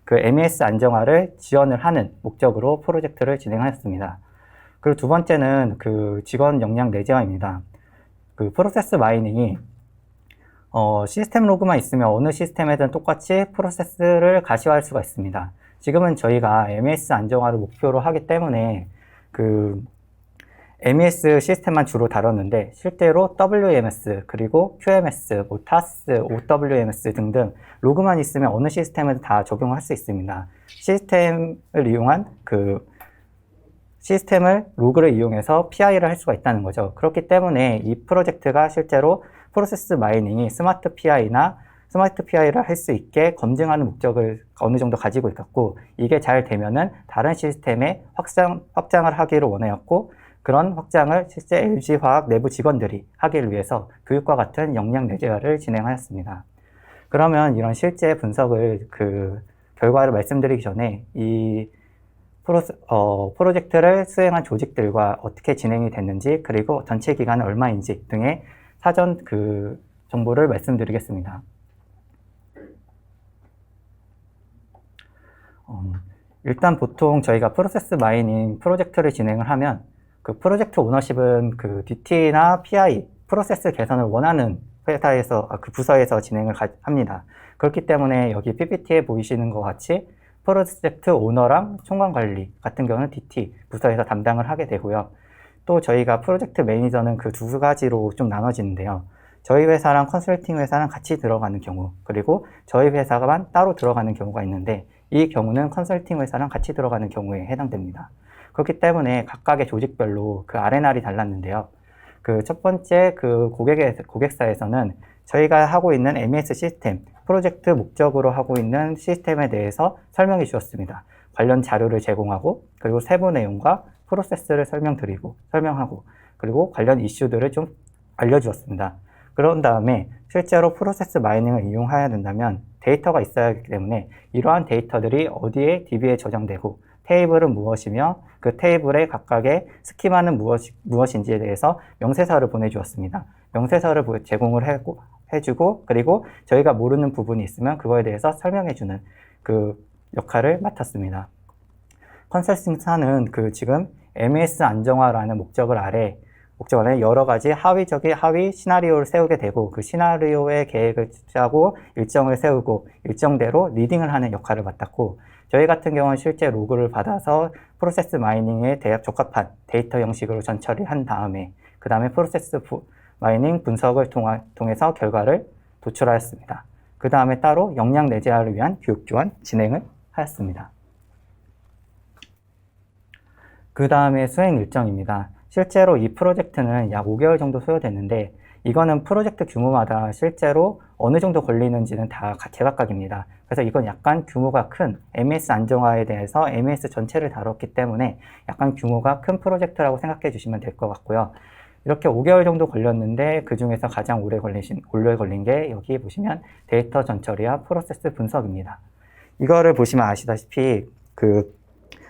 그 MES 안정화를 지원을 하는 목적으로 프로젝트를 진행하였습니다. 그리고 두 번째는 그 직원 역량 내재화입니다. 그 프로세스 마이닝이 시스템 로그만 있으면 어느 시스템에든 똑같이 프로세스를 가시화할 수가 있습니다. 지금은 저희가 MES 안정화를 목표로 하기 때문에 그 MES 시스템만 주로 다뤘는데, 실제로 WMS, 그리고 QMS, TAS, OWMS 등등 로그만 있으면 어느 시스템에도 다 적용할 수 있습니다. 시스템을 로그를 이용해서 PI를 할 수가 있다는 거죠. 그렇기 때문에 이 프로젝트가 실제로 프로세스 마이닝이 스마트 PI를 할 수 있게 검증하는 목적을 어느 정도 가지고 있었고, 이게 잘 되면은 다른 시스템에 확장을 하기를 원하였고, 그런 확장을 실제 LG화학 내부 직원들이 하기를 위해서 교육과 같은 역량 내재화를 진행하였습니다. 그러면 이런 실제 분석을 결과를 말씀드리기 전에 이 프로젝트를 수행한 조직들과 어떻게 진행이 됐는지, 그리고 전체 기간은 얼마인지 등의 사전 정보를 말씀드리겠습니다. 일단 보통 저희가 프로세스 마이닝 프로젝트를 진행을 하면 그 프로젝트 오너십은 그 DT나 PI, 프로세스 개선을 원하는 그 부서에서 진행을 합니다. 그렇기 때문에 여기 PPT에 보이시는 것 같이 프로젝트 오너랑 총괄관리 같은 경우는 DT 부서에서 담당을 하게 되고요. 또 저희가 프로젝트 매니저는 그 두 가지로 좀 나눠지는데요. 저희 회사랑 컨설팅 회사랑 같이 들어가는 경우, 그리고 저희 회사만 따로 들어가는 경우가 있는데, 이 경우는 컨설팅 회사랑 같이 들어가는 경우에 해당됩니다. 그렇기 때문에 각각의 조직별로 그 R&R이 달랐는데요. 그 첫 번째 고객사에서는 저희가 하고 있는 MES 시스템, 프로젝트 목적으로 하고 있는 시스템에 대해서 설명해 주었습니다. 관련 자료를 제공하고, 그리고 세부 내용과 프로세스를 설명하고, 그리고 관련 이슈들을 좀 알려주었습니다. 그런 다음에 실제로 프로세스 마이닝을 이용해야 된다면 데이터가 있어야 하기 때문에 이러한 데이터들이 어디에 DB에 저장되고, 테이블은 무엇이며 그 테이블의 각각의 스키마는 무엇인지에 대해서 명세서를 보내주었습니다. 명세서를 제공을 해주고, 그리고 저희가 모르는 부분이 있으면 그거에 대해서 설명해주는 그 역할을 맡았습니다. 컨설팅사는 지금 MES 안정화라는 목적을 아래 여러 가지 하위 시나리오를 세우게 되고, 그 시나리오의 계획을 짜고 일정을 세우고 일정대로 리딩을 하는 역할을 맡았고, 저희 같은 경우는 실제 로그를 받아서 프로세스 마이닝에 적합한 데이터 형식으로 전처리한 다음에 그 다음에 프로세스 마이닝 분석을 통해서 결과를 도출하였습니다. 그 다음에 따로 역량 내재화를 위한 교육 지원 진행을 하였습니다. 그 다음에 수행 일정입니다. 실제로 이 프로젝트는 약 5개월 정도 소요됐는데, 이거는 프로젝트 규모마다 실제로 어느 정도 걸리는지는 다 제각각입니다. 그래서 이건 약간 규모가 큰 MES 안정화에 대해서 MES 전체를 다뤘기 때문에 약간 규모가 큰 프로젝트라고 생각해 주시면 될 것 같고요. 이렇게 5개월 정도 걸렸는데 그 중에서 가장 오래 걸린 게 여기 보시면 데이터 전처리와 프로세스 분석입니다. 이거를 보시면 아시다시피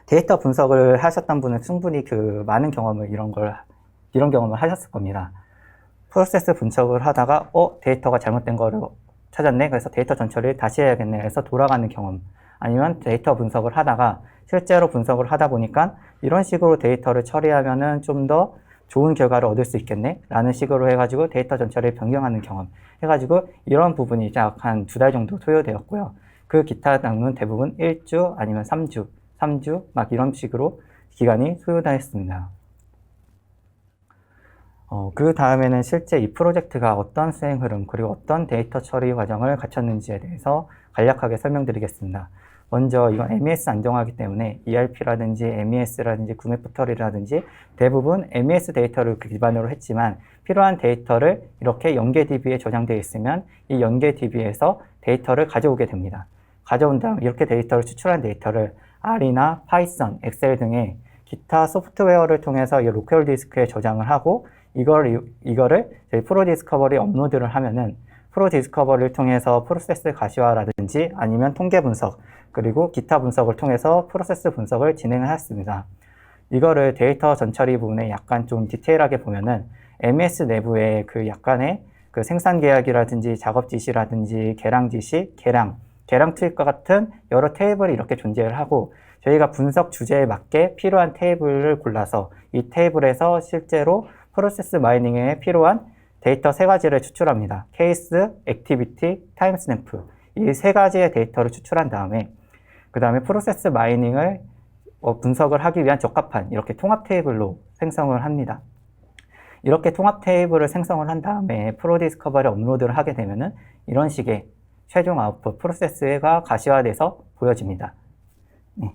데이터 분석을 하셨던 분은 충분히 많은 경험을 이런 경험을 하셨을 겁니다. 프로세스 분석을 하다가 데이터가 잘못된 거를 찾았네. 그래서 데이터 전처리를 다시 해야겠네. 해서 돌아가는 경험. 아니면 데이터 분석을 하다가 실제로 분석을 하다 보니까 이런 식으로 데이터를 처리하면은 좀 더 좋은 결과를 얻을 수 있겠네. 라는 식으로 해가지고 데이터 전처리를 변경하는 경험. 해가지고 이런 부분이 약 한 2달 정도 소요되었고요. 그 기타 당은 대부분 1주 아니면 3주 막 이런 식으로 기간이 소요되었습니다. 그 다음에는 실제 이 프로젝트가 어떤 수행 흐름, 그리고 어떤 데이터 처리 과정을 갖췄는지에 대해서 간략하게 설명드리겠습니다. 먼저 이건 MES 안정화이기 때문에 ERP라든지 MES라든지 구매 포털이라든지 대부분 MES 데이터를 기반으로 했지만, 필요한 데이터를 이렇게 연계 DB에 저장되어 있으면 이 연계 DB에서 데이터를 가져오게 됩니다. 가져온 다음 이렇게 데이터를 추출한 데이터를 R이나 파이썬, 엑셀 등의 기타 소프트웨어를 통해서 이 로컬 디스크에 저장을 하고 이거를 저희 프로 디스커버리 업로드를 하면은 프로 디스커버리를 통해서 프로세스 가시화라든지 아니면 통계 분석 그리고 기타 분석을 통해서 프로세스 분석을 진행을 했습니다. 이거를 데이터 전처리 부분에 약간 좀 디테일하게 보면은 MES 내부에 그 약간의 그 생산 계약이라든지 작업 지시라든지 계량 지시, 계량 투입과 같은 여러 테이블이 이렇게 존재를 하고 저희가 분석 주제에 맞게 필요한 테이블을 골라서 이 테이블에서 실제로 프로세스 마이닝에 필요한 데이터 세 가지를 추출합니다. 케이스, 액티비티, 타임스탬프 이 세 가지의 데이터를 추출한 다음에 그 다음에 프로세스 마이닝을 분석을 하기 위한 적합한 이렇게 통합 테이블로 생성을 합니다. 이렇게 통합 테이블을 생성을 한 다음에 프로 디스커버리 업로드를 하게 되면은 이런 식의 최종 아웃풋 프로세스가 가시화돼서 보여집니다. 네.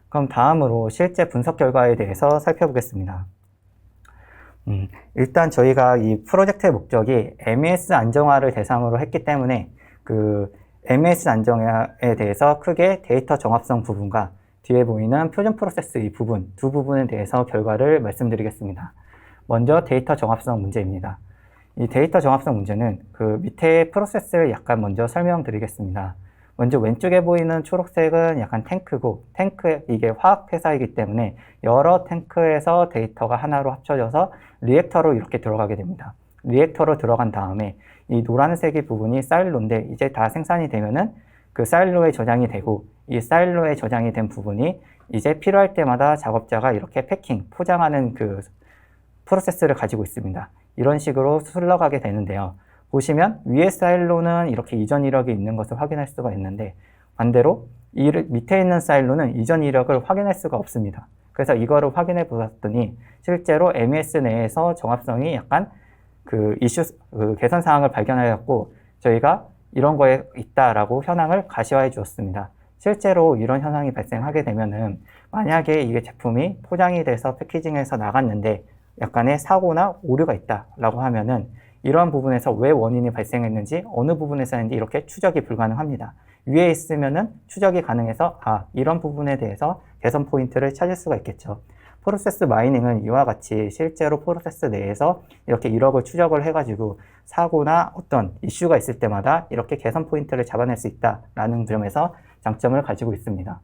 그럼 다음으로 실제 분석 결과에 대해서 살펴보겠습니다. 일단 저희가 이 프로젝트의 목적이 MES 안정화를 대상으로 했기 때문에 그 MES 안정화에 대해서 크게 데이터 정합성 부분과 뒤에 보이는 표준 프로세스 이 부분, 두 부분에 대해서 결과를 말씀드리겠습니다. 먼저 데이터 정합성 문제입니다. 이 데이터 정합성 문제는 그 밑에 프로세스를 약간 먼저 설명드리겠습니다. 먼저 왼쪽에 보이는 초록색은 약간 탱크고 이게 화학 회사이기 때문에 여러 탱크에서 데이터가 하나로 합쳐져서 리액터로 이렇게 들어가게 됩니다. 리액터로 들어간 다음에 이 노란색의 부분이 사일로인데 이제 다 생산이 되면은 그 사일로에 저장이 되고 이 사일로에 저장이 된 부분이 이제 필요할 때마다 작업자가 이렇게 패킹, 포장하는 그 프로세스를 가지고 있습니다. 이런 식으로 흘러가게 되는데요. 보시면 위에 사일로는 이렇게 이전 이력이 있는 것을 확인할 수가 있는데 반대로 이 밑에 있는 사일로는 이전 이력을 확인할 수가 없습니다. 그래서 이거를 확인해 보았더니 실제로 MES 내에서 정합성이 약간 그 개선 사항을 발견하였고 저희가 이런 거에 있다라고 현황을 가시화해 주었습니다. 실제로 이런 현상이 발생하게 되면은 만약에 이게 제품이 포장이 돼서 패키징해서 나갔는데 약간의 사고나 오류가 있다라고 하면은 이러한 부분에서 왜 원인이 발생했는지 어느 부분에서인지 이렇게 추적이 불가능합니다. 위에 있으면은 추적이 가능해서 이런 부분에 대해서 개선 포인트를 찾을 수가 있겠죠. 프로세스 마이닝은 이와 같이 실제로 프로세스 내에서 이렇게 이력을 추적을 해가지고 사고나 어떤 이슈가 있을 때마다 이렇게 개선 포인트를 잡아낼 수 있다라는 점에서 장점을 가지고 있습니다.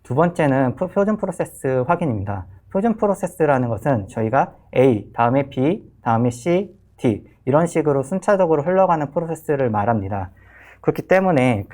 두 번째는 표준 프로세스 확인입니다. 표준 프로세스라는 것은 저희가 A, 다음에 B, 다음에 C, D 이런 식으로 순차적으로 흘러가는 프로세스를 말합니다. 그렇기 때문에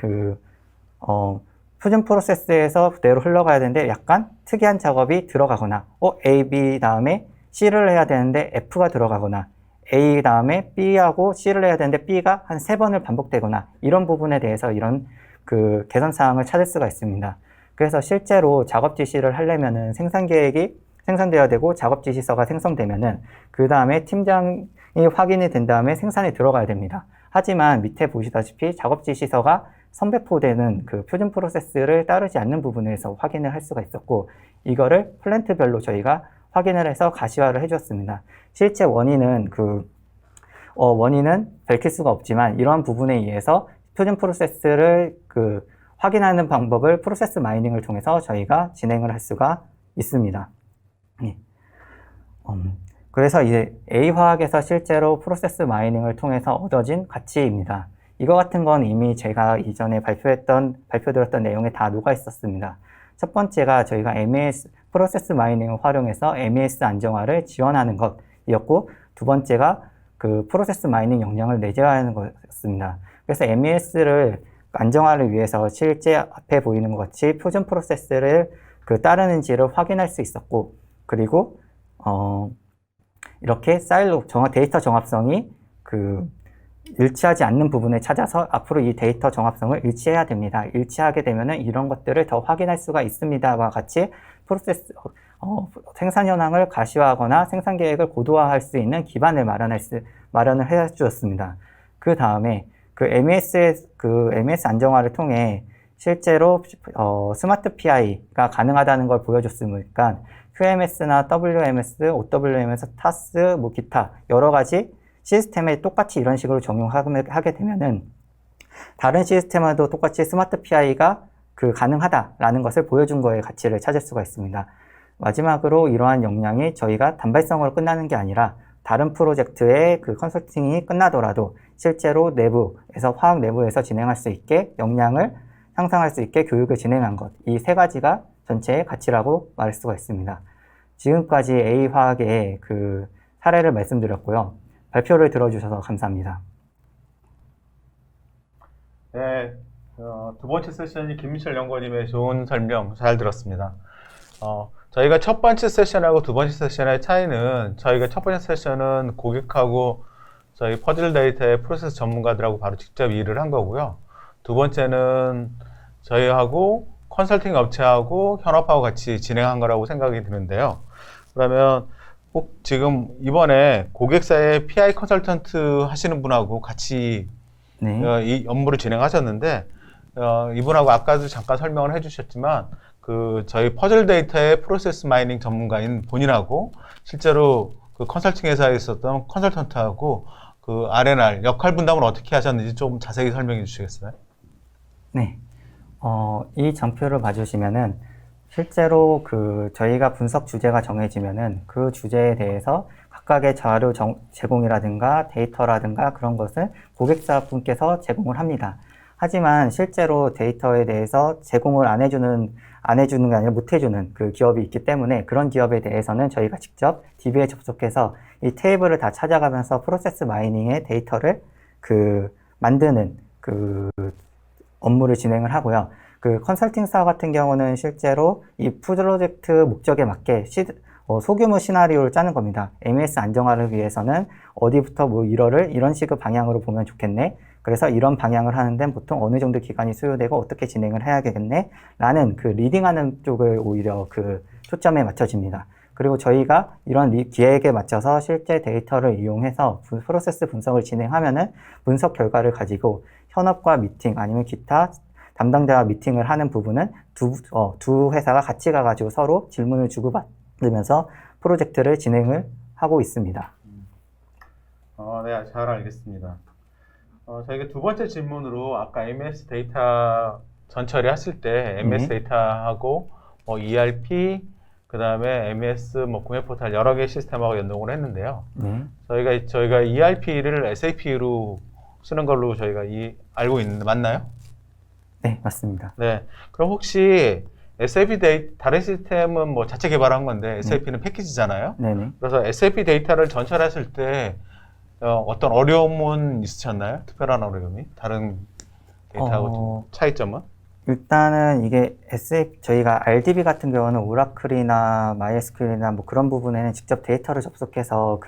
표준 프로세스에서 그대로 흘러가야 되는데 약간 특이한 작업이 들어가거나 A, B 다음에 C를 해야 되는데 F가 들어가거나 A 다음에 B하고 C를 해야 되는데 B가 한 3번을 반복되거나 이런 부분에 대해서 이런 그 개선 사항을 찾을 수가 있습니다. 그래서 실제로 작업 지시를 하려면은 생산 계획이 생산되어야 되고 작업 지시서가 생성되면은 그 다음에 팀장이 확인이 된 다음에 생산에 들어가야 됩니다. 하지만 밑에 보시다시피 작업 지시서가 선배포되는 그 표준 프로세스를 따르지 않는 부분에서 확인을 할 수가 있었고 이거를 플랜트별로 저희가 확인을 해서 가시화를 해주었습니다. 실제 원인은 원인은 밝힐 수가 없지만 이러한 부분에 의해서 표준 프로세스를 확인하는 방법을 프로세스 마이닝을 통해서 저희가 진행을 할 수가 있습니다. 그래서 이제 A화학에서 실제로 프로세스 마이닝을 통해서 얻어진 가치입니다. 이거 같은 건 이미 제가 이전에 발표드렸던 내용에 다 녹아 있었습니다. 첫 번째가 저희가 MES, 프로세스 마이닝을 활용해서 MES 안정화를 지원하는 것이었고, 두 번째가 그 프로세스 마이닝 역량을 내재화하는 것이었습니다. 그래서 MES를 안정화를 위해서 실제 앞에 보이는 것 같이 표준 프로세스를 따르는지를 확인할 수 있었고, 그리고 이렇게 사일로 데이터 정합성이 일치하지 않는 부분을 찾아서 앞으로 이 데이터 정합성을 일치해야 됩니다. 일치하게 되면은 이런 것들을 더 확인할 수가 있습니다와 같이 프로세스 생산 현황을 가시화하거나 생산 계획을 고도화할 수 있는 기반을 마련을 해 주었습니다. 그 다음에 MES 안정화를 통해 실제로 스마트 PI가 가능하다는 걸 보여줬으니까 QMS나 WMS, OWMS, TAS, 기타 여러 가지 시스템에 똑같이 이런 식으로 적용하게 되면은 다른 시스템에도 똑같이 스마트 PI가 가능하다라는 것을 보여준 거에 가치를 찾을 수가 있습니다. 마지막으로 이러한 역량이 저희가 단발성으로 끝나는 게 아니라 다른 프로젝트의 컨설팅이 끝나더라도 실제로 내부에서, 화학 내부에서 진행할 수 있게 역량을 향상할 수 있게 교육을 진행한 것, 이 세 가지가 전체의 가치라고 말할 수가 있습니다. 지금까지 A화학의 사례를 말씀드렸고요. 발표를 들어주셔서 감사합니다. 네, 두 번째 세션이 김민철 연구원님의 좋은 설명 잘 들었습니다. 저희가 첫 번째 세션하고 두 번째 세션의 차이는, 저희가 첫 번째 세션은 고객하고 저희 퍼즐 데이터의 프로세스 전문가들하고 바로 직접 일을 한 거고요. 두 번째는 저희하고 컨설팅 업체하고 현업하고 같이 진행한 거라고 생각이 드는데요. 그러면 꼭 지금 이번에 고객사의 PI 컨설턴트 하시는 분하고 같이 네. 이 업무를 진행하셨는데, 이분하고 아까도 잠깐 설명을 해주셨지만, 저희 퍼즐 데이터의 프로세스 마이닝 전문가인 본인하고 실제로 컨설팅 회사에 있었던 컨설턴트하고 R&R 역할 분담을 어떻게 하셨는지 좀 자세히 설명해 주시겠어요? 네. 이 장표를 봐주시면은 실제로 저희가 분석 주제가 정해지면은 그 주제에 대해서 각각의 자료 제공이라든가 데이터라든가 그런 것을 고객사 분께서 제공을 합니다. 하지만 실제로 데이터에 대해서 제공을 안 해주는 게 아니라 못 해주는 기업이 있기 때문에 그런 기업에 대해서는 저희가 직접 DB에 접속해서 이 테이블을 다 찾아가면서 프로세스 마이닝의 데이터를 만드는 업무를 진행을 하고요. 컨설팅사 같은 경우는 실제로 이 프로젝트 목적에 맞게 소규모 시나리오를 짜는 겁니다. MES 안정화를 위해서는 어디부터 이런 식의 방향으로 보면 좋겠네. 그래서 이런 방향을 하는데 보통 어느 정도 기간이 소요되고 어떻게 진행을 해야겠네. 라는 리딩하는 쪽을 오히려 초점에 맞춰집니다. 그리고 저희가 이런 기획에 맞춰서 실제 데이터를 이용해서 프로세스 분석을 진행하면은 분석 결과를 가지고 현업과 미팅 아니면 기타 담당자와 미팅을 하는 부분은 두 회사가 같이 가가지고 서로 질문을 주고받으면서 프로젝트를 진행을 하고 있습니다. 네, 잘 알겠습니다. 저희가 두 번째 질문으로 아까 MS 데이터 전처리 했을 때 MS 데이터하고 ERP, 그 다음에 MS 구매 포탈 여러 개의 시스템하고 연동을 했는데요. 저희가 ERP를 SAP로 쓰는 걸로 저희가 알고 있는데 맞나요? 네, 맞습니다. 네. 그럼 혹시 SAP 다른 시스템은 자체 개발한 건데 SAP는 패키지잖아요. 네네. 그래서 SAP 데이터를 전처리했을 때 어떤 어려움은 있으셨나요? 특별한 어려움이? 다른 데이터하고 차이점은? 일단은 이게 저희가 RDB 같은 경우는 오라클이나 MySQL이나 그런 부분에는 직접 데이터를 접속해서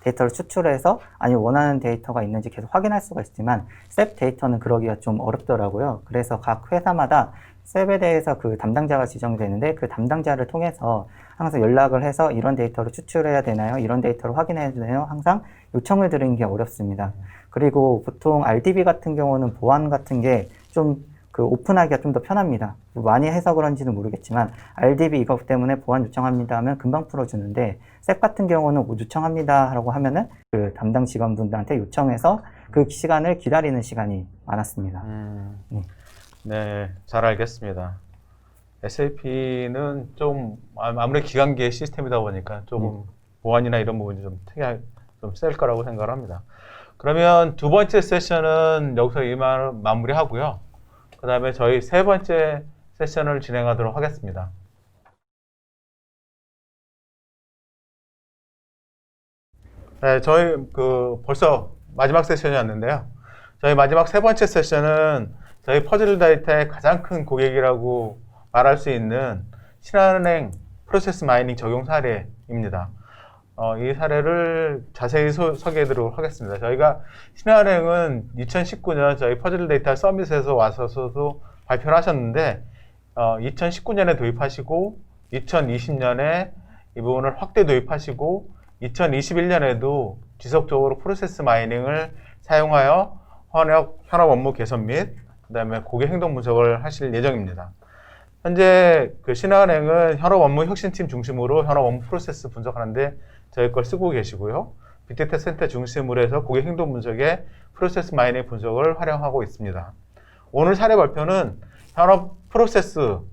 데이터를 추출해서 아니면 원하는 데이터가 있는지 계속 확인할 수가 있지만 SAP 데이터는 그러기가 좀 어렵더라고요. 그래서 각 회사마다 SAP에 대해서 담당자가 지정되는데 그 담당자를 통해서 항상 연락을 해서 이런 데이터를 추출해야 되나요? 이런 데이터를 확인해야 되나요? 항상 요청을 드리는 게 어렵습니다. 그리고 보통 RDB 같은 경우는 보안 같은 게 좀 오픈하기가 좀 더 편합니다. 많이 해서 그런지는 모르겠지만 RDB 이것 때문에 보안 요청합니다 하면 금방 풀어주는데 SAP 같은 경우는 요청합니다 라고 하면은 담당 직원분들한테 요청해서 그 시간을 기다리는 시간이 많았습니다. 네, 잘 알겠습니다. SAP는 좀 아무래도 기간계 시스템이다 보니까 조금 보안이나 이런 부분이 좀 셀 거라고 생각을 합니다. 그러면 두 번째 세션은 여기서 이만 마무리하고요. 그 다음에 저희 세 번째 세션을 진행하도록 하겠습니다. 네, 저희 벌써 마지막 세션이었는데요. 저희 마지막 세 번째 세션은 저희 퍼즐 데이터의 가장 큰 고객이라고 말할 수 있는 신한은행 프로세스 마이닝 적용 사례입니다. 이 사례를 자세히 소개해드리도록 하겠습니다. 저희가 신한은행은 2019년 저희 퍼즐 데이터 서밋에서 와서도 발표를 하셨는데 2019년에 도입하시고 2020년에 이 부분을 확대 도입하시고 2021년에도 지속적으로 프로세스 마이닝을 사용하여 현업 업무 개선 및 그다음에 고객 행동 분석을 하실 예정입니다. 현재 신한은행은 현업 업무 혁신팀 중심으로 현업 업무 프로세스 분석하는데 저희 걸 쓰고 계시고요. 빅데이터 센터 중심으로 해서 고객 행동 분석에 프로세스 마이닝 분석을 활용하고 있습니다. 오늘 사례 발표는 현업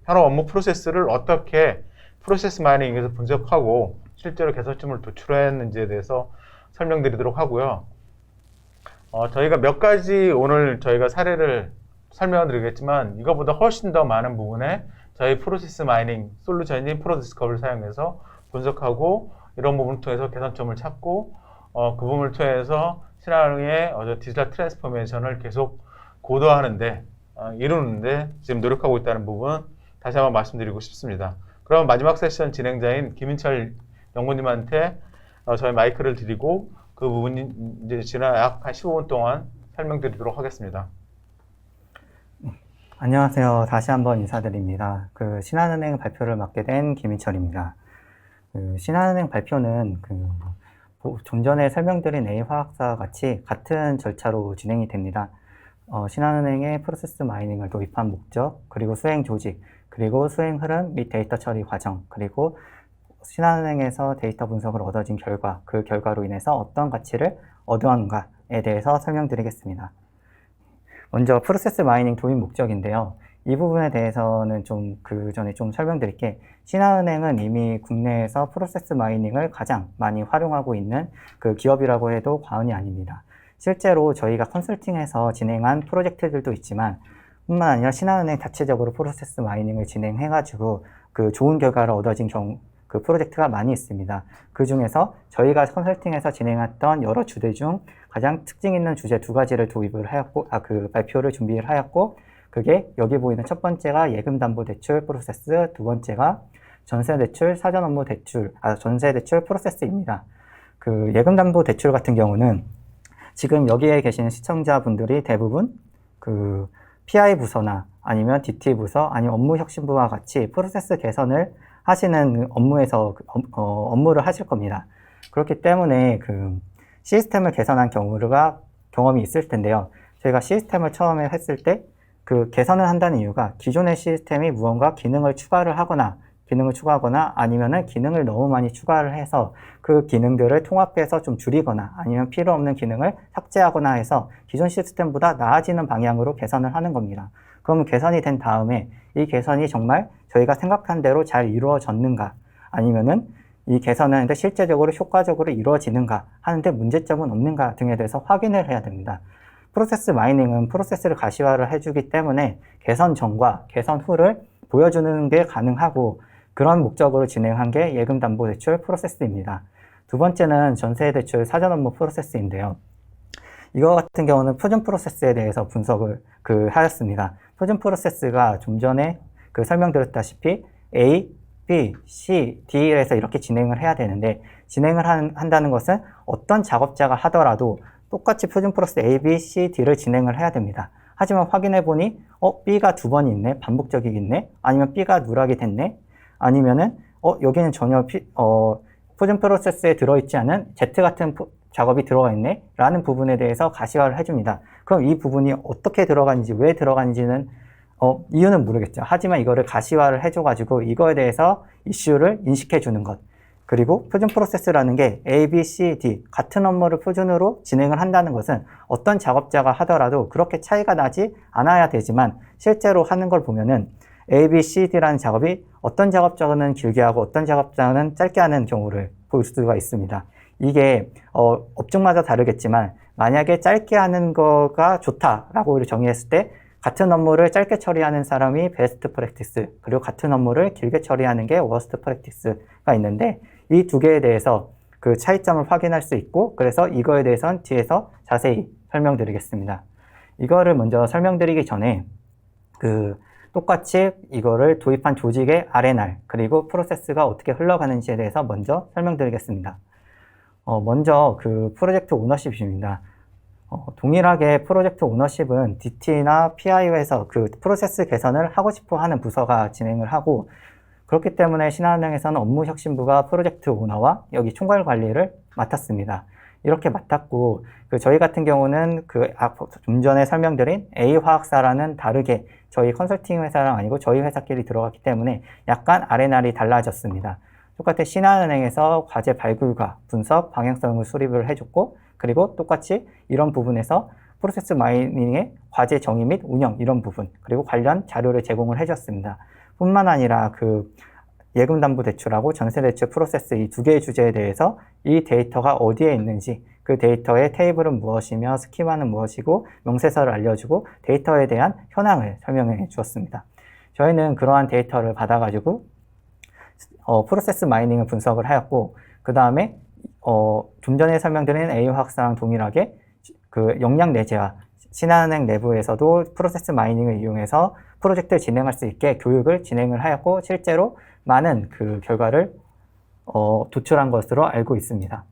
업무 프로세스를 어떻게 프로세스 마이닝에서 분석하고 실제로 개선점을 도출했는지에 대해서 설명드리도록 하고요. 저희가 몇 가지 오늘 저희가 사례를 설명드리겠지만 이거보다 훨씬 더 많은 부분에 저희 프로세스 마이닝 솔루션인 프로디스커버를 사용해서 분석하고 이런 부분을 통해서 개선점을 찾고 그 부분을 통해서 신한은행의 디지털 트랜스포메이션을 계속 고도화하는데 이루는데 지금 노력하고 있다는 부분 다시 한번 말씀드리고 싶습니다. 그럼 마지막 세션 진행자인 김인철 연구님한테 저희 마이크를 드리고 그 부분이 이제 지난 약 한 15분 동안 설명드리도록 하겠습니다. 안녕하세요. 다시 한번 인사드립니다. 신한은행 발표를 맡게 된 김인철입니다. 신한은행 발표는 좀 전에 설명드린 A화학사와 같이 같은 절차로 진행이 됩니다. 신한은행의 프로세스 마이닝을 도입한 목적, 그리고 수행 조직, 그리고 수행 흐름 및 데이터 처리 과정, 그리고 신한은행에서 데이터 분석을 얻어진 결과, 그 결과로 인해서 어떤 가치를 얻어가는가에 대해서 설명드리겠습니다. 먼저 프로세스 마이닝 도입 목적인데요. 이 부분에 대해서는 그 전에 좀 설명드릴게, 신한은행은 이미 국내에서 프로세스 마이닝을 가장 많이 활용하고 있는 그 기업이라고 해도 과언이 아닙니다. 실제로 저희가 컨설팅에서 진행한 프로젝트들도 있지만 뿐만 아니라 신한은행 자체적으로 프로세스 마이닝을 진행해가지고 그 좋은 결과를 얻어진 그 프로젝트가 많이 있습니다. 그 중에서 저희가 컨설팅에서 진행했던 여러 주제 중 가장 특징 있는 주제 2가지를 도입을 하였고, 발표를 준비를 하였고, 그게 여기 보이는 첫 번째가 예금담보대출 프로세스, 두 번째가 전세대출 전세대출 프로세스입니다. 예금담보대출 같은 경우는 지금 여기에 계시는 시청자분들이 대부분 PI 부서나 아니면 DT 부서 아니면 업무혁신부와 같이 프로세스 개선을 하시는 업무에서 업무를 하실 겁니다. 그렇기 때문에 시스템을 개선한 경험이 있을 텐데요. 저희가 시스템을 처음에 했을 때 개선을 한다는 이유가 기존의 시스템이 무언가 기능을 추가하거나 아니면은 기능을 너무 많이 추가를 해서 그 기능들을 통합해서 좀 줄이거나 아니면 필요 없는 기능을 삭제하거나 해서 기존 시스템보다 나아지는 방향으로 개선을 하는 겁니다. 그러면 개선이 된 다음에 이 개선이 정말 저희가 생각한 대로 잘 이루어졌는가, 아니면은 이 개선은 실제적으로 효과적으로 이루어지는가, 하는데 문제점은 없는가 등에 대해서 확인을 해야 됩니다. 프로세스 마이닝은 프로세스를 가시화를 해주기 때문에 개선 전과 개선 후를 보여주는 게 가능하고, 그런 목적으로 진행한 게 예금담보대출 프로세스입니다. 두 번째는 전세대출 사전업무 프로세스인데요. 이거 같은 경우는 표준 프로세스에 대해서 분석을 하였습니다. 표준 프로세스가 좀 전에 설명드렸다시피 A, B, C, D에서 이렇게 진행을 해야 되는데, 진행을 한다는 것은 어떤 작업자가 하더라도 똑같이 표준 프로세스 A, B, C, D를 진행을 해야 됩니다. 하지만 확인해 보니 B가 2번이 있네, 반복적이겠네, 아니면 B가 누락이 됐네, 아니면은 여기는 전혀 표준 프로세스에 들어있지 않은 Z 같은 작업이 들어가 있네 라는 부분에 대해서 가시화를 해줍니다. 그럼 이 부분이 어떻게 들어가는지, 왜 들어가는지는 이유는 모르겠죠. 하지만 이거를 가시화를 해줘가지고 이거에 대해서 이슈를 인식해 주는 것. 그리고 표준 프로세스라는 게 A, B, C, D 같은 업무를 표준으로 진행을 한다는 것은 어떤 작업자가 하더라도 그렇게 차이가 나지 않아야 되지만, 실제로 하는 걸 보면은 A, B, C, D라는 작업이 어떤 작업자는 길게 하고 어떤 작업자는 짧게 하는 경우를 볼 수가 있습니다. 이게 업종마다 다르겠지만, 만약에 짧게 하는 거가 좋다라고 정의했을 때 같은 업무를 짧게 처리하는 사람이 베스트 프랙티스, 그리고 같은 업무를 길게 처리하는 게 워스트 프랙티스가 있는데, 이 두 개에 대해서 그 차이점을 확인할 수 있고, 그래서 이거에 대해서는 뒤에서 자세히 설명드리겠습니다. 이거를 먼저 설명드리기 전에 똑같이 이거를 도입한 조직의 R&R, 그리고 프로세스가 어떻게 흘러가는지에 대해서 먼저 설명드리겠습니다. 먼저 프로젝트 오너십입니다. 동일하게 프로젝트 오너십은 DT나 PIO에서 프로세스 개선을 하고 싶어 하는 부서가 진행을 하고, 그렇기 때문에 신한은행에서는 업무혁신부가 프로젝트 오너와 여기 총괄 관리를 맡았습니다. 이렇게 맡았고, 저희 같은 경우는 좀 전에 설명드린 A화학사라는 다르게 저희 컨설팅 회사랑 아니고 저희 회사끼리 들어갔기 때문에 약간 R&R이 달라졌습니다. 똑같이 신한은행에서 과제 발굴과 분석, 방향성을 수립을 해줬고, 그리고 똑같이 이런 부분에서 프로세스 마이닝의 과제 정의 및 운영 이런 부분, 그리고 관련 자료를 제공을 해줬습니다. 뿐만 아니라 그 예금담보대출하고 전세대출 프로세스 이 두 개의 주제에 대해서 이 데이터가 어디에 있는지, 그 데이터의 테이블은 무엇이며 스키마는 무엇이고 명세서를 알려주고 데이터에 대한 현황을 설명해 주었습니다. 저희는 그러한 데이터를 받아가지고 프로세스 마이닝을 분석을 하였고, 그 다음에 좀 전에 설명드린 A화학사랑 동일하게 그 역량 내재화, 신한은행 내부에서도 프로세스 마이닝을 이용해서 프로젝트를 진행할 수 있게 교육을 진행을 하였고, 실제로 많은 그 결과를 도출한 것으로 알고 있습니다.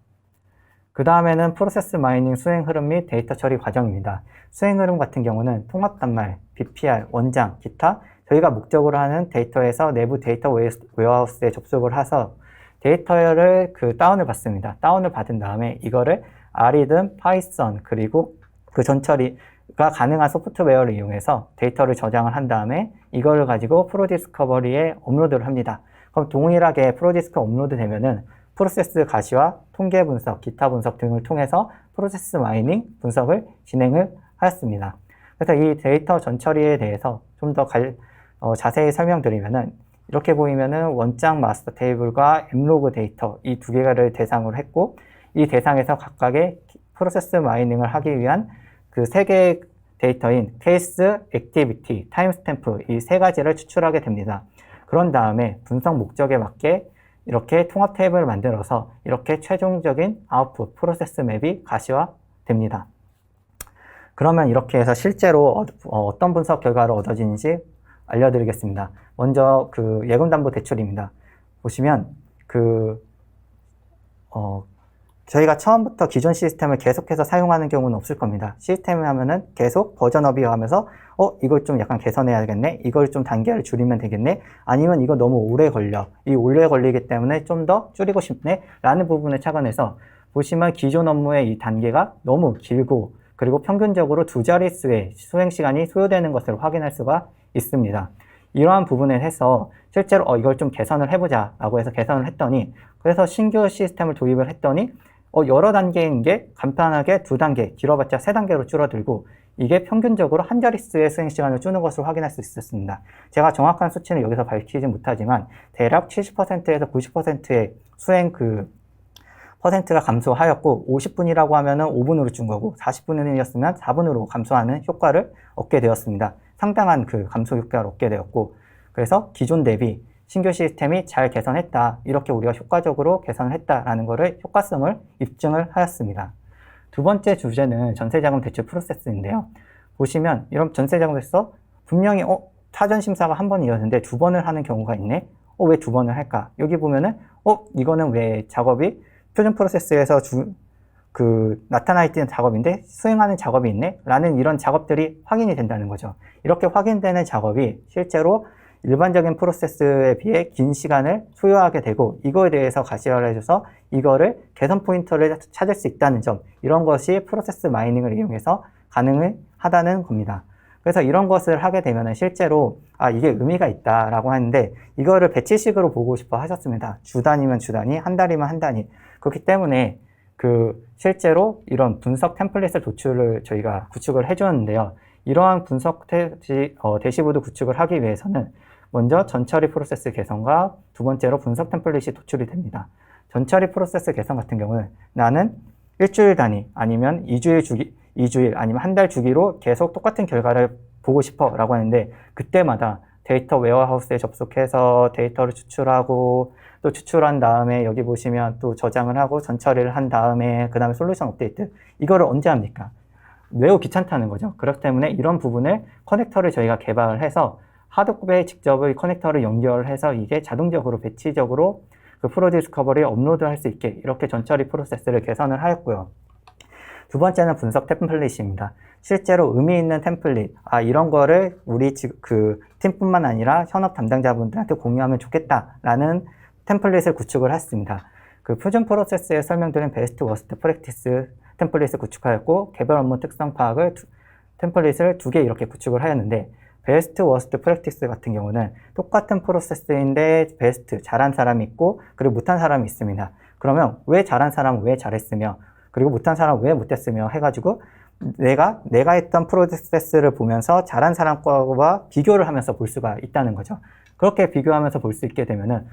그 다음에는 프로세스 마이닝 수행 흐름 및 데이터 처리 과정입니다. 수행 흐름 같은 경우는 통합 단말, BPR, 원장, 기타 저희가 목적으로 하는 데이터에서 내부 데이터 웨어하우스에 접속을 해서 데이터를 다운을 받습니다. 다운을 받은 다음에 이거를 R이든 파이썬 그리고 그 전처리가 가능한 소프트웨어를 이용해서 데이터를 저장을 한 다음에 이걸 가지고 프로디스커버리에 업로드를 합니다. 그럼 동일하게 프로디스커 업로드 되면은 프로세스 가시화, 통계 분석, 기타 분석 등을 통해서 프로세스 마이닝 분석을 진행을 하였습니다. 그래서 이 데이터 전처리에 대해서 좀 더 자세히 설명드리면은 이렇게 보이면은 원장 마스터 테이블과 엠로그 데이터 이 두 개를 대상으로 했고, 이 대상에서 각각의 프로세스 마이닝을 하기 위한 그 세 개의 데이터인 케이스, 액티비티, 타임스탬프 이 세 가지를 추출하게 됩니다. 그런 다음에 분석 목적에 맞게 이렇게 통합 테이블을 만들어서 이렇게 최종적인 아웃풋 프로세스 맵이 가시화됩니다. 그러면 이렇게 해서 실제로 어떤 분석 결과를 얻어지는지 알려드리겠습니다. 먼저 그 예금담보대출입니다. 보시면 저희가 처음부터 기존 시스템을 계속해서 사용하는 경우는 없을 겁니다. 시스템을 하면은 계속 버전업이 하면서 이걸 좀 약간 개선해야겠네, 이걸 좀 단계를 줄이면 되겠네, 아니면 이거 너무 오래 걸려, 이 오래 걸리기 때문에 좀 더 줄이고 싶네 라는 부분을 착안해서 보시면 기존 업무의 이 단계가 너무 길고 그리고 평균적으로 2자릿수의 수행 시간이 소요되는 것을 확인할 수가 있습니다. 이러한 부분에 해서 실제로 이걸 좀 개선을 해보자 라고 해서 개선을 했더니, 그래서 신규 시스템을 도입을 했더니 여러 단계인 게 간단하게 2단계, 길어봤자 3단계로 줄어들고 이게 평균적으로 한 자릿수의 수행 시간을 주는 것으로 확인할 수 있었습니다. 제가 정확한 수치는 여기서 밝히지 못하지만 대략 70%에서 90%의 수행 퍼센트가 감소하였고, 50분이라고 하면은 5분으로 준 거고 40분이었으면 4분으로 감소하는 효과를 얻게 되었습니다. 상당한 감소 효과를 얻게 되었고, 그래서 기존 대비 신규 시스템이 잘 개선했다, 이렇게 우리가 효과적으로 개선을 했다라는 것을 효과성을 입증을 하였습니다. 두 번째 주제는 전세자금 대출 프로세스인데요. 보시면 이런 전세자금에서 분명히 사전 심사가 한 번이었는데 2번을 하는 경우가 있네. 왜 2번을 할까? 여기 보면은 이거는 왜 작업이 표준 프로세스에서 나타나 있는 작업인데 수행하는 작업이 있네? 라는 이런 작업들이 확인이 된다는 거죠. 이렇게 확인되는 작업이 실제로 일반적인 프로세스에 비해 긴 시간을 소요하게 되고, 이거에 대해서 가시화를 해줘서 이거를 개선 포인트를 찾을 수 있다는 점, 이런 것이 프로세스 마이닝을 이용해서 가능하다는 겁니다. 그래서 이런 것을 하게 되면 실제로 이게 의미가 있다라고 하는데, 이거를 배치식으로 보고 싶어 하셨습니다. 주 단위면 주 단위, 한 달이면 한 단위. 그렇기 때문에 실제로 이런 분석 템플릿을 저희가 구축을 해주었는데요. 이러한 분석 대시보드 구축을 하기 위해서는 먼저 전처리 프로세스 개선과 두 번째로 분석 템플릿이 도출이 됩니다. 전처리 프로세스 개선 같은 경우는 나는 일주일 단위 아니면 2주일 아니면 한 달 주기로 계속 똑같은 결과를 보고 싶어 라고 하는데, 그때마다 데이터 웨어하우스에 접속해서 데이터를 추출하고, 또 추출한 다음에 여기 보시면 또 저장을 하고 전처리를 한 다음에 그 다음에 솔루션 업데이트, 이거를 언제 합니까? 매우 귀찮다는 거죠. 그렇기 때문에 이런 부분을 커넥터를 저희가 개발을 해서 하드코어에 직접 커넥터를 연결해서 이게 자동적으로 배치적으로 프로디스커버리에 업로드할 수 있게 이렇게 전처리 프로세스를 개선을 하였고요. 두 번째는 분석 템플릿입니다. 실제로 의미 있는 템플릿, 이런 거를 우리 팀뿐만 아니라 현업 담당자분들한테 공유하면 좋겠다라는 템플릿을 구축을 했습니다. 표준 프로세스에 설명드린 베스트 워스트 프랙티스 템플릿을 구축하였고, 개별 업무 특성 파악을 템플릿을 2개 이렇게 구축을 하였는데, 베스트, 워스트 프랙티스 같은 경우는 똑같은 프로세스인데 베스트, 잘한 사람이 있고 그리고 못한 사람이 있습니다. 그러면 왜 잘한 사람은 왜 잘했으며 그리고 못한 사람은 왜 못했으며 해가지고 내가 했던 프로세스를 보면서 잘한 사람 거와 비교를 하면서 볼 수가 있다는 거죠. 그렇게 비교하면서 볼 수 있게 되면은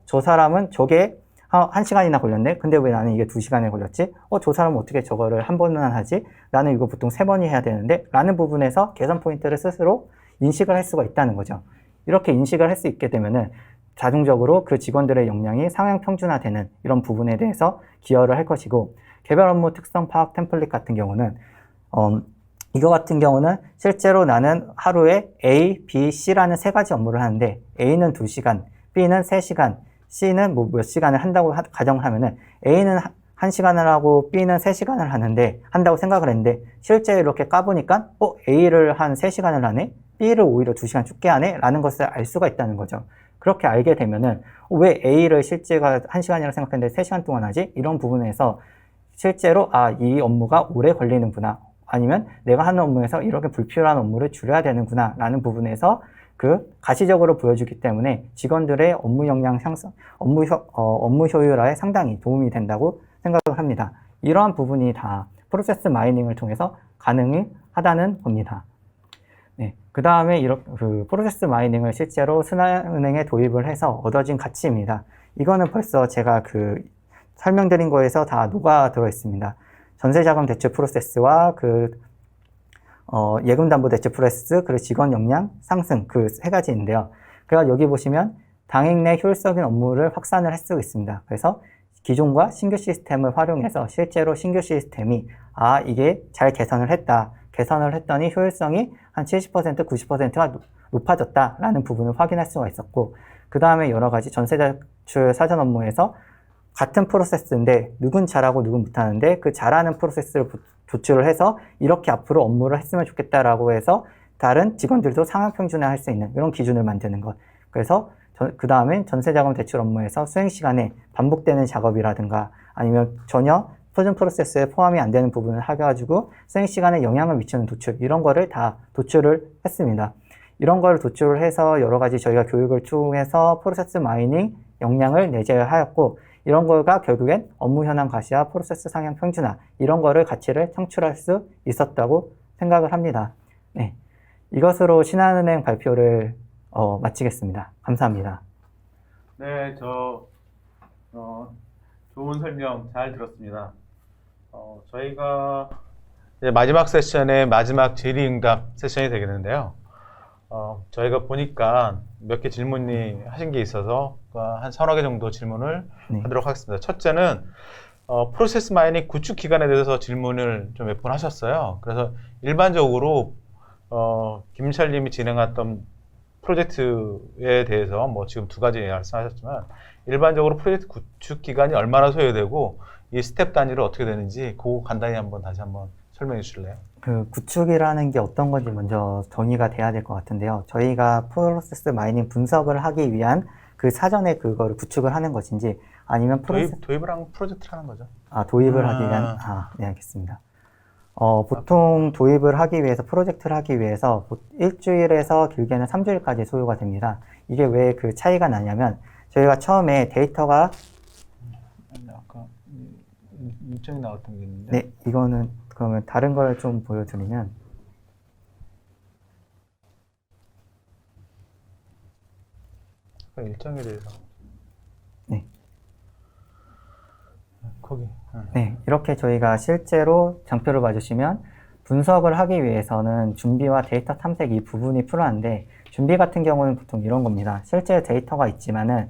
저 사람은 저게 1시간이나 걸렸네? 근데 왜 나는 이게 2시간에 걸렸지? 저 사람은 어떻게 저거를 한 번만 하지? 나는 이거 보통 3번이 해야 되는데? 라는 부분에서 개선 포인트를 스스로 인식을 할 수가 있다는 거죠. 이렇게 인식을 할 수 있게 되면은 자동적으로 그 직원들의 역량이 상향 평준화되는 이런 부분에 대해서 기여를 할 것이고, 개별 업무 특성 파악 템플릿 같은 경우는 이거 같은 경우는 실제로 나는 하루에 A, B, C라는 3가지 업무를 하는데 A는 2시간, B는 3시간, C는 몇 시간을 한다고 가정을 하면은 A는 1시간을 하고 B는 3시간을 한다고 생각을 했는데 실제 이렇게 까보니까 A를 한 3시간을 하네? B를 오히려 2시간 죽게 하네? 라는 것을 알 수가 있다는 거죠. 그렇게 알게 되면은 왜 A를 실제가 1시간이라고 생각했는데 3시간 동안 하지? 이런 부분에서 실제로 이 업무가 오래 걸리는구나. 아니면 내가 하는 업무에서 이렇게 불필요한 업무를 줄여야 되는구나 라는 부분에서 그 가시적으로 보여주기 때문에 직원들의 업무 역량 향상, 업무 효율화에 상당히 도움이 된다고 생각을 합니다. 이러한 부분이 다 프로세스 마이닝을 통해서 가능하다는 겁니다. 네, 그 다음에 이렇게 프로세스 마이닝을 실제로 신한은행에 도입을 해서 얻어진 가치입니다. 이거는 벌써 제가 설명드린 거에서 다 녹아 들어 있습니다. 전세자금 대출 프로세스와 예금담보 대출 프로세스, 그리고 직원 역량 상승, 그 3가지인데요. 그래서 여기 보시면 당일 내 효율적인 업무를 확산을 할 수 있습니다. 그래서 기존과 신규 시스템을 활용해서 실제로 신규 시스템이 이게 잘 개선을 했다. 개선을 했더니 효율성이 한 70%, 90%가 높아졌다라는 부분을 확인할 수가 있었고, 그 다음에 여러 가지 전세대출 사전 업무에서 같은 프로세스인데 누군 잘하고 누군 못하는데 그 잘하는 프로세스를 도출을 해서 이렇게 앞으로 업무를 했으면 좋겠다라고 해서 다른 직원들도 상향 평준화할 수 있는 이런 기준을 만드는 것. 그래서 그 다음엔 전세자금 대출 업무에서 수행 시간에 반복되는 작업이라든가 아니면 전혀 표준 프로세스에 포함이 안 되는 부분을 해가지고 수행 시간에 영향을 미치는 도출, 이런 거를 다 도출을 했습니다. 이런 걸 도출을 해서 여러 가지 저희가 교육을 통해서 프로세스 마이닝 역량을 내재하였고, 이런 거가 결국엔 업무 현황 가시화, 프로세스 상향 평준화, 이런 거를 가치를 창출할 수 있었다고 생각을 합니다. 네, 이것으로 신한은행 발표를 마치겠습니다. 감사합니다. 네, 좋은 설명 잘 들었습니다. 저희가 이제 마지막 세션의 마지막 질의응답 세션이 되겠는데요. 저희가 보니까 몇 개 질문이 하신 게 있어서 한 서너 개 정도 질문을 하도록 하겠습니다. 첫째는 프로세스 마이닝 구축 기간에 대해서 질문을 좀 몇 번 하셨어요. 그래서 일반적으로 김철님이 진행했던 프로젝트에 대해서 지금 2가지 말씀하셨지만 일반적으로 프로젝트 구축 기간이 얼마나 소요되고 이 스텝 단위로 어떻게 되는지 그거 간단히 다시 한번 설명해 주실래요? 구축이라는 게 어떤 건지 먼저 정의가 돼야 될 것 같은데요. 저희가 프로세스 마이닝 분석을 하기 위한 사전에 그거를 구축을 하는 것인지 아니면 도입을 한 프로젝트를 하는 거죠. 도입을 하기 위한, 네, 알겠습니다. 보통 도입을 하기 위해서, 프로젝트를 하기 위해서 일주일에서 길게는 3주일까지 소요가 됩니다. 이게 왜 차이가 나냐면 저희가 처음에 데이터가 아까 일정이 나왔던 게 있는데. 네, 이거는 그러면 다른 걸 좀 보여드리면 일정에 대해서. 네. 거기. 네, 이렇게 저희가 실제로 장표를 봐주시면 분석을 하기 위해서는 준비와 데이터 탐색 이 부분이 필요한데, 준비 같은 경우는 보통 이런 겁니다. 실제 데이터가 있지만은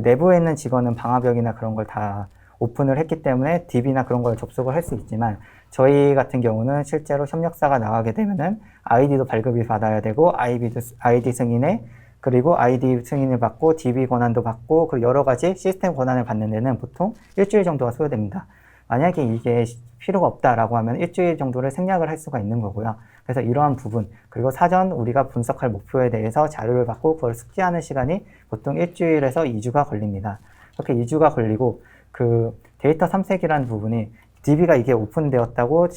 내부에 있는 직원은 방화벽이나 그런 걸 다 오픈을 했기 때문에 DB나 그런 걸 접속을 할 수 있지만, 저희 같은 경우는 실제로 협력사가 나가게 되면은 아이디도 발급이 받아야 되고, 아이디 승인에, 그리고 아이디 승인을 받고 DB 권한도 받고, 그리고 여러 가지 시스템 권한을 받는 데는 보통 일주일 정도가 소요됩니다. 만약에 이게 필요가 없다라고 하면 일주일 정도를 생략을 할 수가 있는 거고요. 그래서 이러한 부분, 그리고 사전 우리가 분석할 목표에 대해서 자료를 받고 그걸 숙지하는 시간이 보통 일주일에서 2주가 걸립니다. 그렇게 2주가 걸리고 데이터 탐색이라는 부분이 DB가 이게 오픈되었다고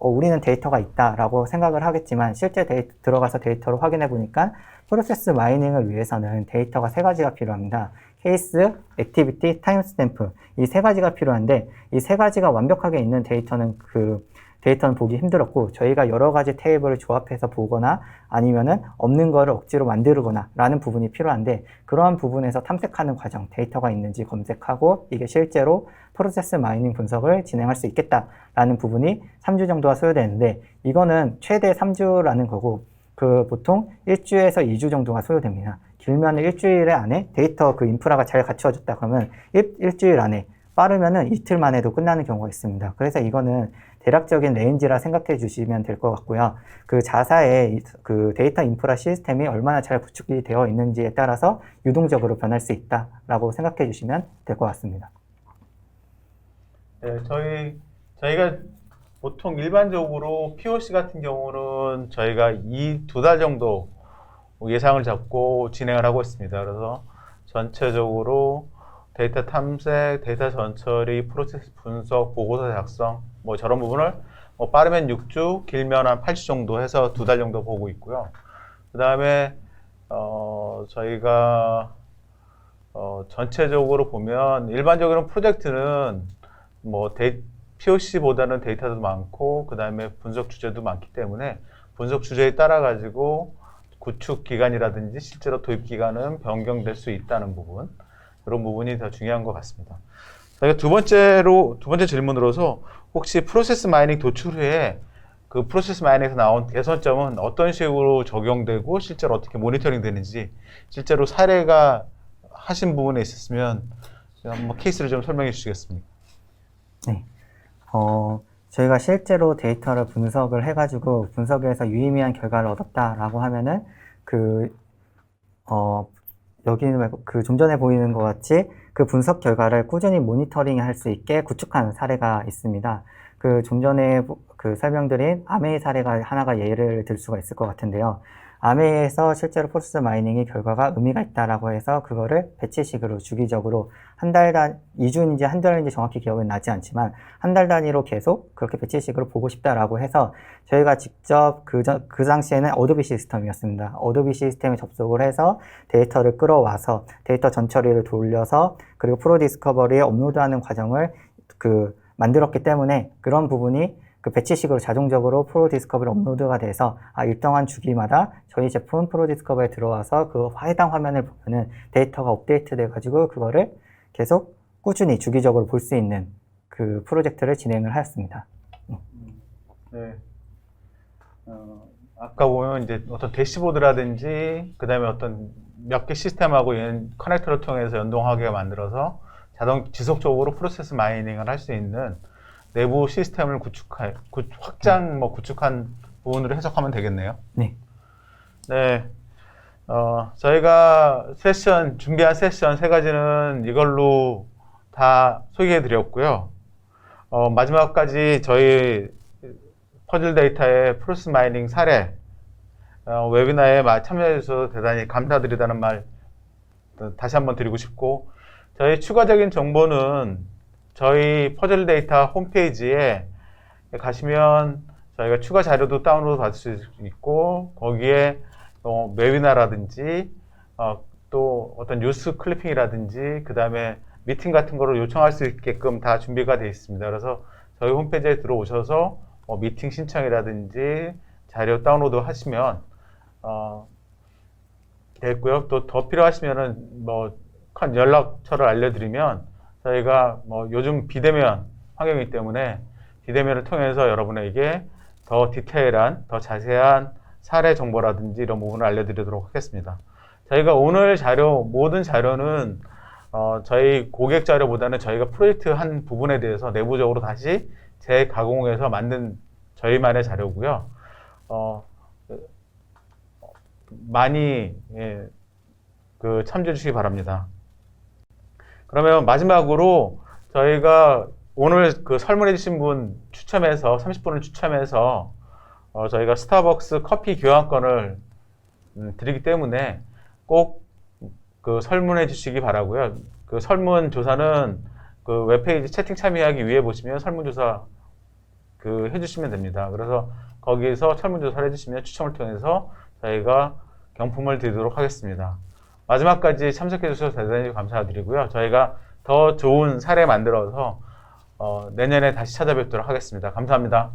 우리는 데이터가 있다라고 생각을 하겠지만 실제 들어가서 데이터를 확인해 보니까 프로세스 마이닝을 위해서는 데이터가 세 가지가 필요합니다. 케이스, 액티비티, 타임스탬프 이 세 가지가 필요한데 이 세 가지가 완벽하게 있는 데이터는 데이터는 보기 힘들었고 저희가 여러 가지 테이블을 조합해서 보거나 아니면은 없는 거를 억지로 만들거나 라는 부분이 필요한데 그러한 부분에서 탐색하는 과정, 데이터가 있는지 검색하고 이게 실제로 프로세스 마이닝 분석을 진행할 수 있겠다라는 부분이 3주 정도가 소요되는데 이거는 최대 3주라는 거고 보통 1주에서 2주 정도가 소요됩니다. 길면 일주일 안에 데이터 인프라가 잘 갖추어졌다 그러면 일주일 안에 빠르면은 이틀 만에도 끝나는 경우가 있습니다. 그래서 이거는 대략적인 레인지라 생각해 주시면 될 것 같고요. 자사의 데이터 인프라 시스템이 얼마나 잘 구축이 되어 있는지에 따라서 유동적으로 변할 수 있다라고 생각해 주시면 될 것 같습니다. 네, 저희가 보통 일반적으로 POC 같은 경우는 저희가 2달 정도 예상을 잡고 진행을 하고 있습니다. 그래서 전체적으로 데이터 탐색, 데이터 전처리, 프로세스 분석, 보고서 작성, 저런 부분을 빠르면 6주, 길면 한 8주 정도 해서 2달 정도 보고 있고요. 그 다음에 저희가 전체적으로 보면 일반적으로 프로젝트는 POC보다는 데이터도 많고 그 다음에 분석 주제도 많기 때문에 분석 주제에 따라 가지고 구축 기간이라든지 실제로 도입 기간은 변경될 수 있다는 부분, 그런 부분이 더 중요한 것 같습니다. 저희가 두 번째 질문으로서 혹시 프로세스 마이닝 도출 후에 그 프로세스 마이닝에서 나온 개선점은 어떤 식으로 적용되고 실제로 어떻게 모니터링 되는지 실제로 사례가 하신 부분에 있었으면 한번 케이스를 좀 설명해 주시겠습니까? 네. 저희가 실제로 데이터를 분석을 해가지고 분석에서 유의미한 결과를 얻었다라고 하면은 여기는 좀 전에 보이는 것 같이 그 분석 결과를 꾸준히 모니터링 할 수 있게 구축한 사례가 있습니다. 좀 전에 설명드린 아메이 사례가 하나가 예를 들 수가 있을 것 같은데요. 아메이에서 실제로 프로세스 마이닝이 결과가 의미가 있다라고 해서 그거를 배치식으로 주기적으로 2주인지 한 달인지 정확히 기억은 나지 않지만 한 달 단위로 계속 그렇게 배치식으로 보고 싶다라고 해서 저희가 직접 그 당시에는 어도비 시스템이었습니다. 어도비 시스템에 접속을 해서 데이터를 끌어와서 데이터 전처리를 돌려서 그리고 프로 디스커버리에 업로드하는 과정을 만들었기 때문에 그런 부분이 배치식으로 자동적으로 프로 디스커버리 업로드가 돼서 일정한 주기마다 저희 제품 프로 디스커버리에 들어와서 해당 화면을 보면은 데이터가 업데이트 돼가지고 그거를 계속 꾸준히 주기적으로 볼 수 있는 프로젝트를 진행을 하였습니다. 네. 아까 보면 이제 어떤 대시보드라든지 그 다음에 어떤 몇 개 시스템하고 커넥터를 통해서 연동하게 만들어서 지속적으로 프로세스 마이닝을 할 수 있는 내부 시스템을 구축한 부분으로 해석하면 되겠네요. 네. 네. 저희가 준비한 세션 세 가지는 이걸로 다 소개해 드렸고요. 마지막까지 저희 퍼즐 데이터의 프로세스 마이닝 사례, 웨비나에 참여해 주셔서 대단히 감사드리다는 말 다시 한번 드리고 싶고, 저희 추가적인 정보는 저희 퍼즐 데이터 홈페이지에 가시면 저희가 추가 자료도 다운로드 받을 수 있고 거기에 웨비나라든지 또 어떤 뉴스 클리핑이라든지 그 다음에 미팅 같은 거를 요청할 수 있게끔 다 준비가 되어 있습니다. 그래서 저희 홈페이지에 들어오셔서 미팅 신청이라든지 자료 다운로드 하시면 되겠고요. 또 더 필요하시면은 연락처를 알려드리면 저희가 요즘 비대면 환경이기 때문에 비대면을 통해서 여러분에게 더 디테일한, 더 자세한 사례 정보라든지 이런 부분을 알려드리도록 하겠습니다. 저희가 오늘 모든 자료는 저희 고객 자료보다는 저희가 프로젝트 한 부분에 대해서 내부적으로 다시 재가공해서 만든 저희만의 자료고요. 많이 참조해 주시기 바랍니다. 그러면 마지막으로 저희가 오늘 설문해 주신 분 추첨해서 30분을 추첨해서 저희가 스타벅스 커피 교환권을 드리기 때문에 꼭 설문해 주시기 바라고요. 설문 조사는 그 웹페이지 채팅 참여하기 위해 보시면 설문조사 해주시면 됩니다. 그래서 거기에서 설문조사를 해주시면 추첨을 통해서 저희가 경품을 드리도록 하겠습니다. 마지막까지 참석해 주셔서 대단히 감사드리고요. 저희가 더 좋은 사례 만들어서 내년에 다시 찾아뵙도록 하겠습니다. 감사합니다.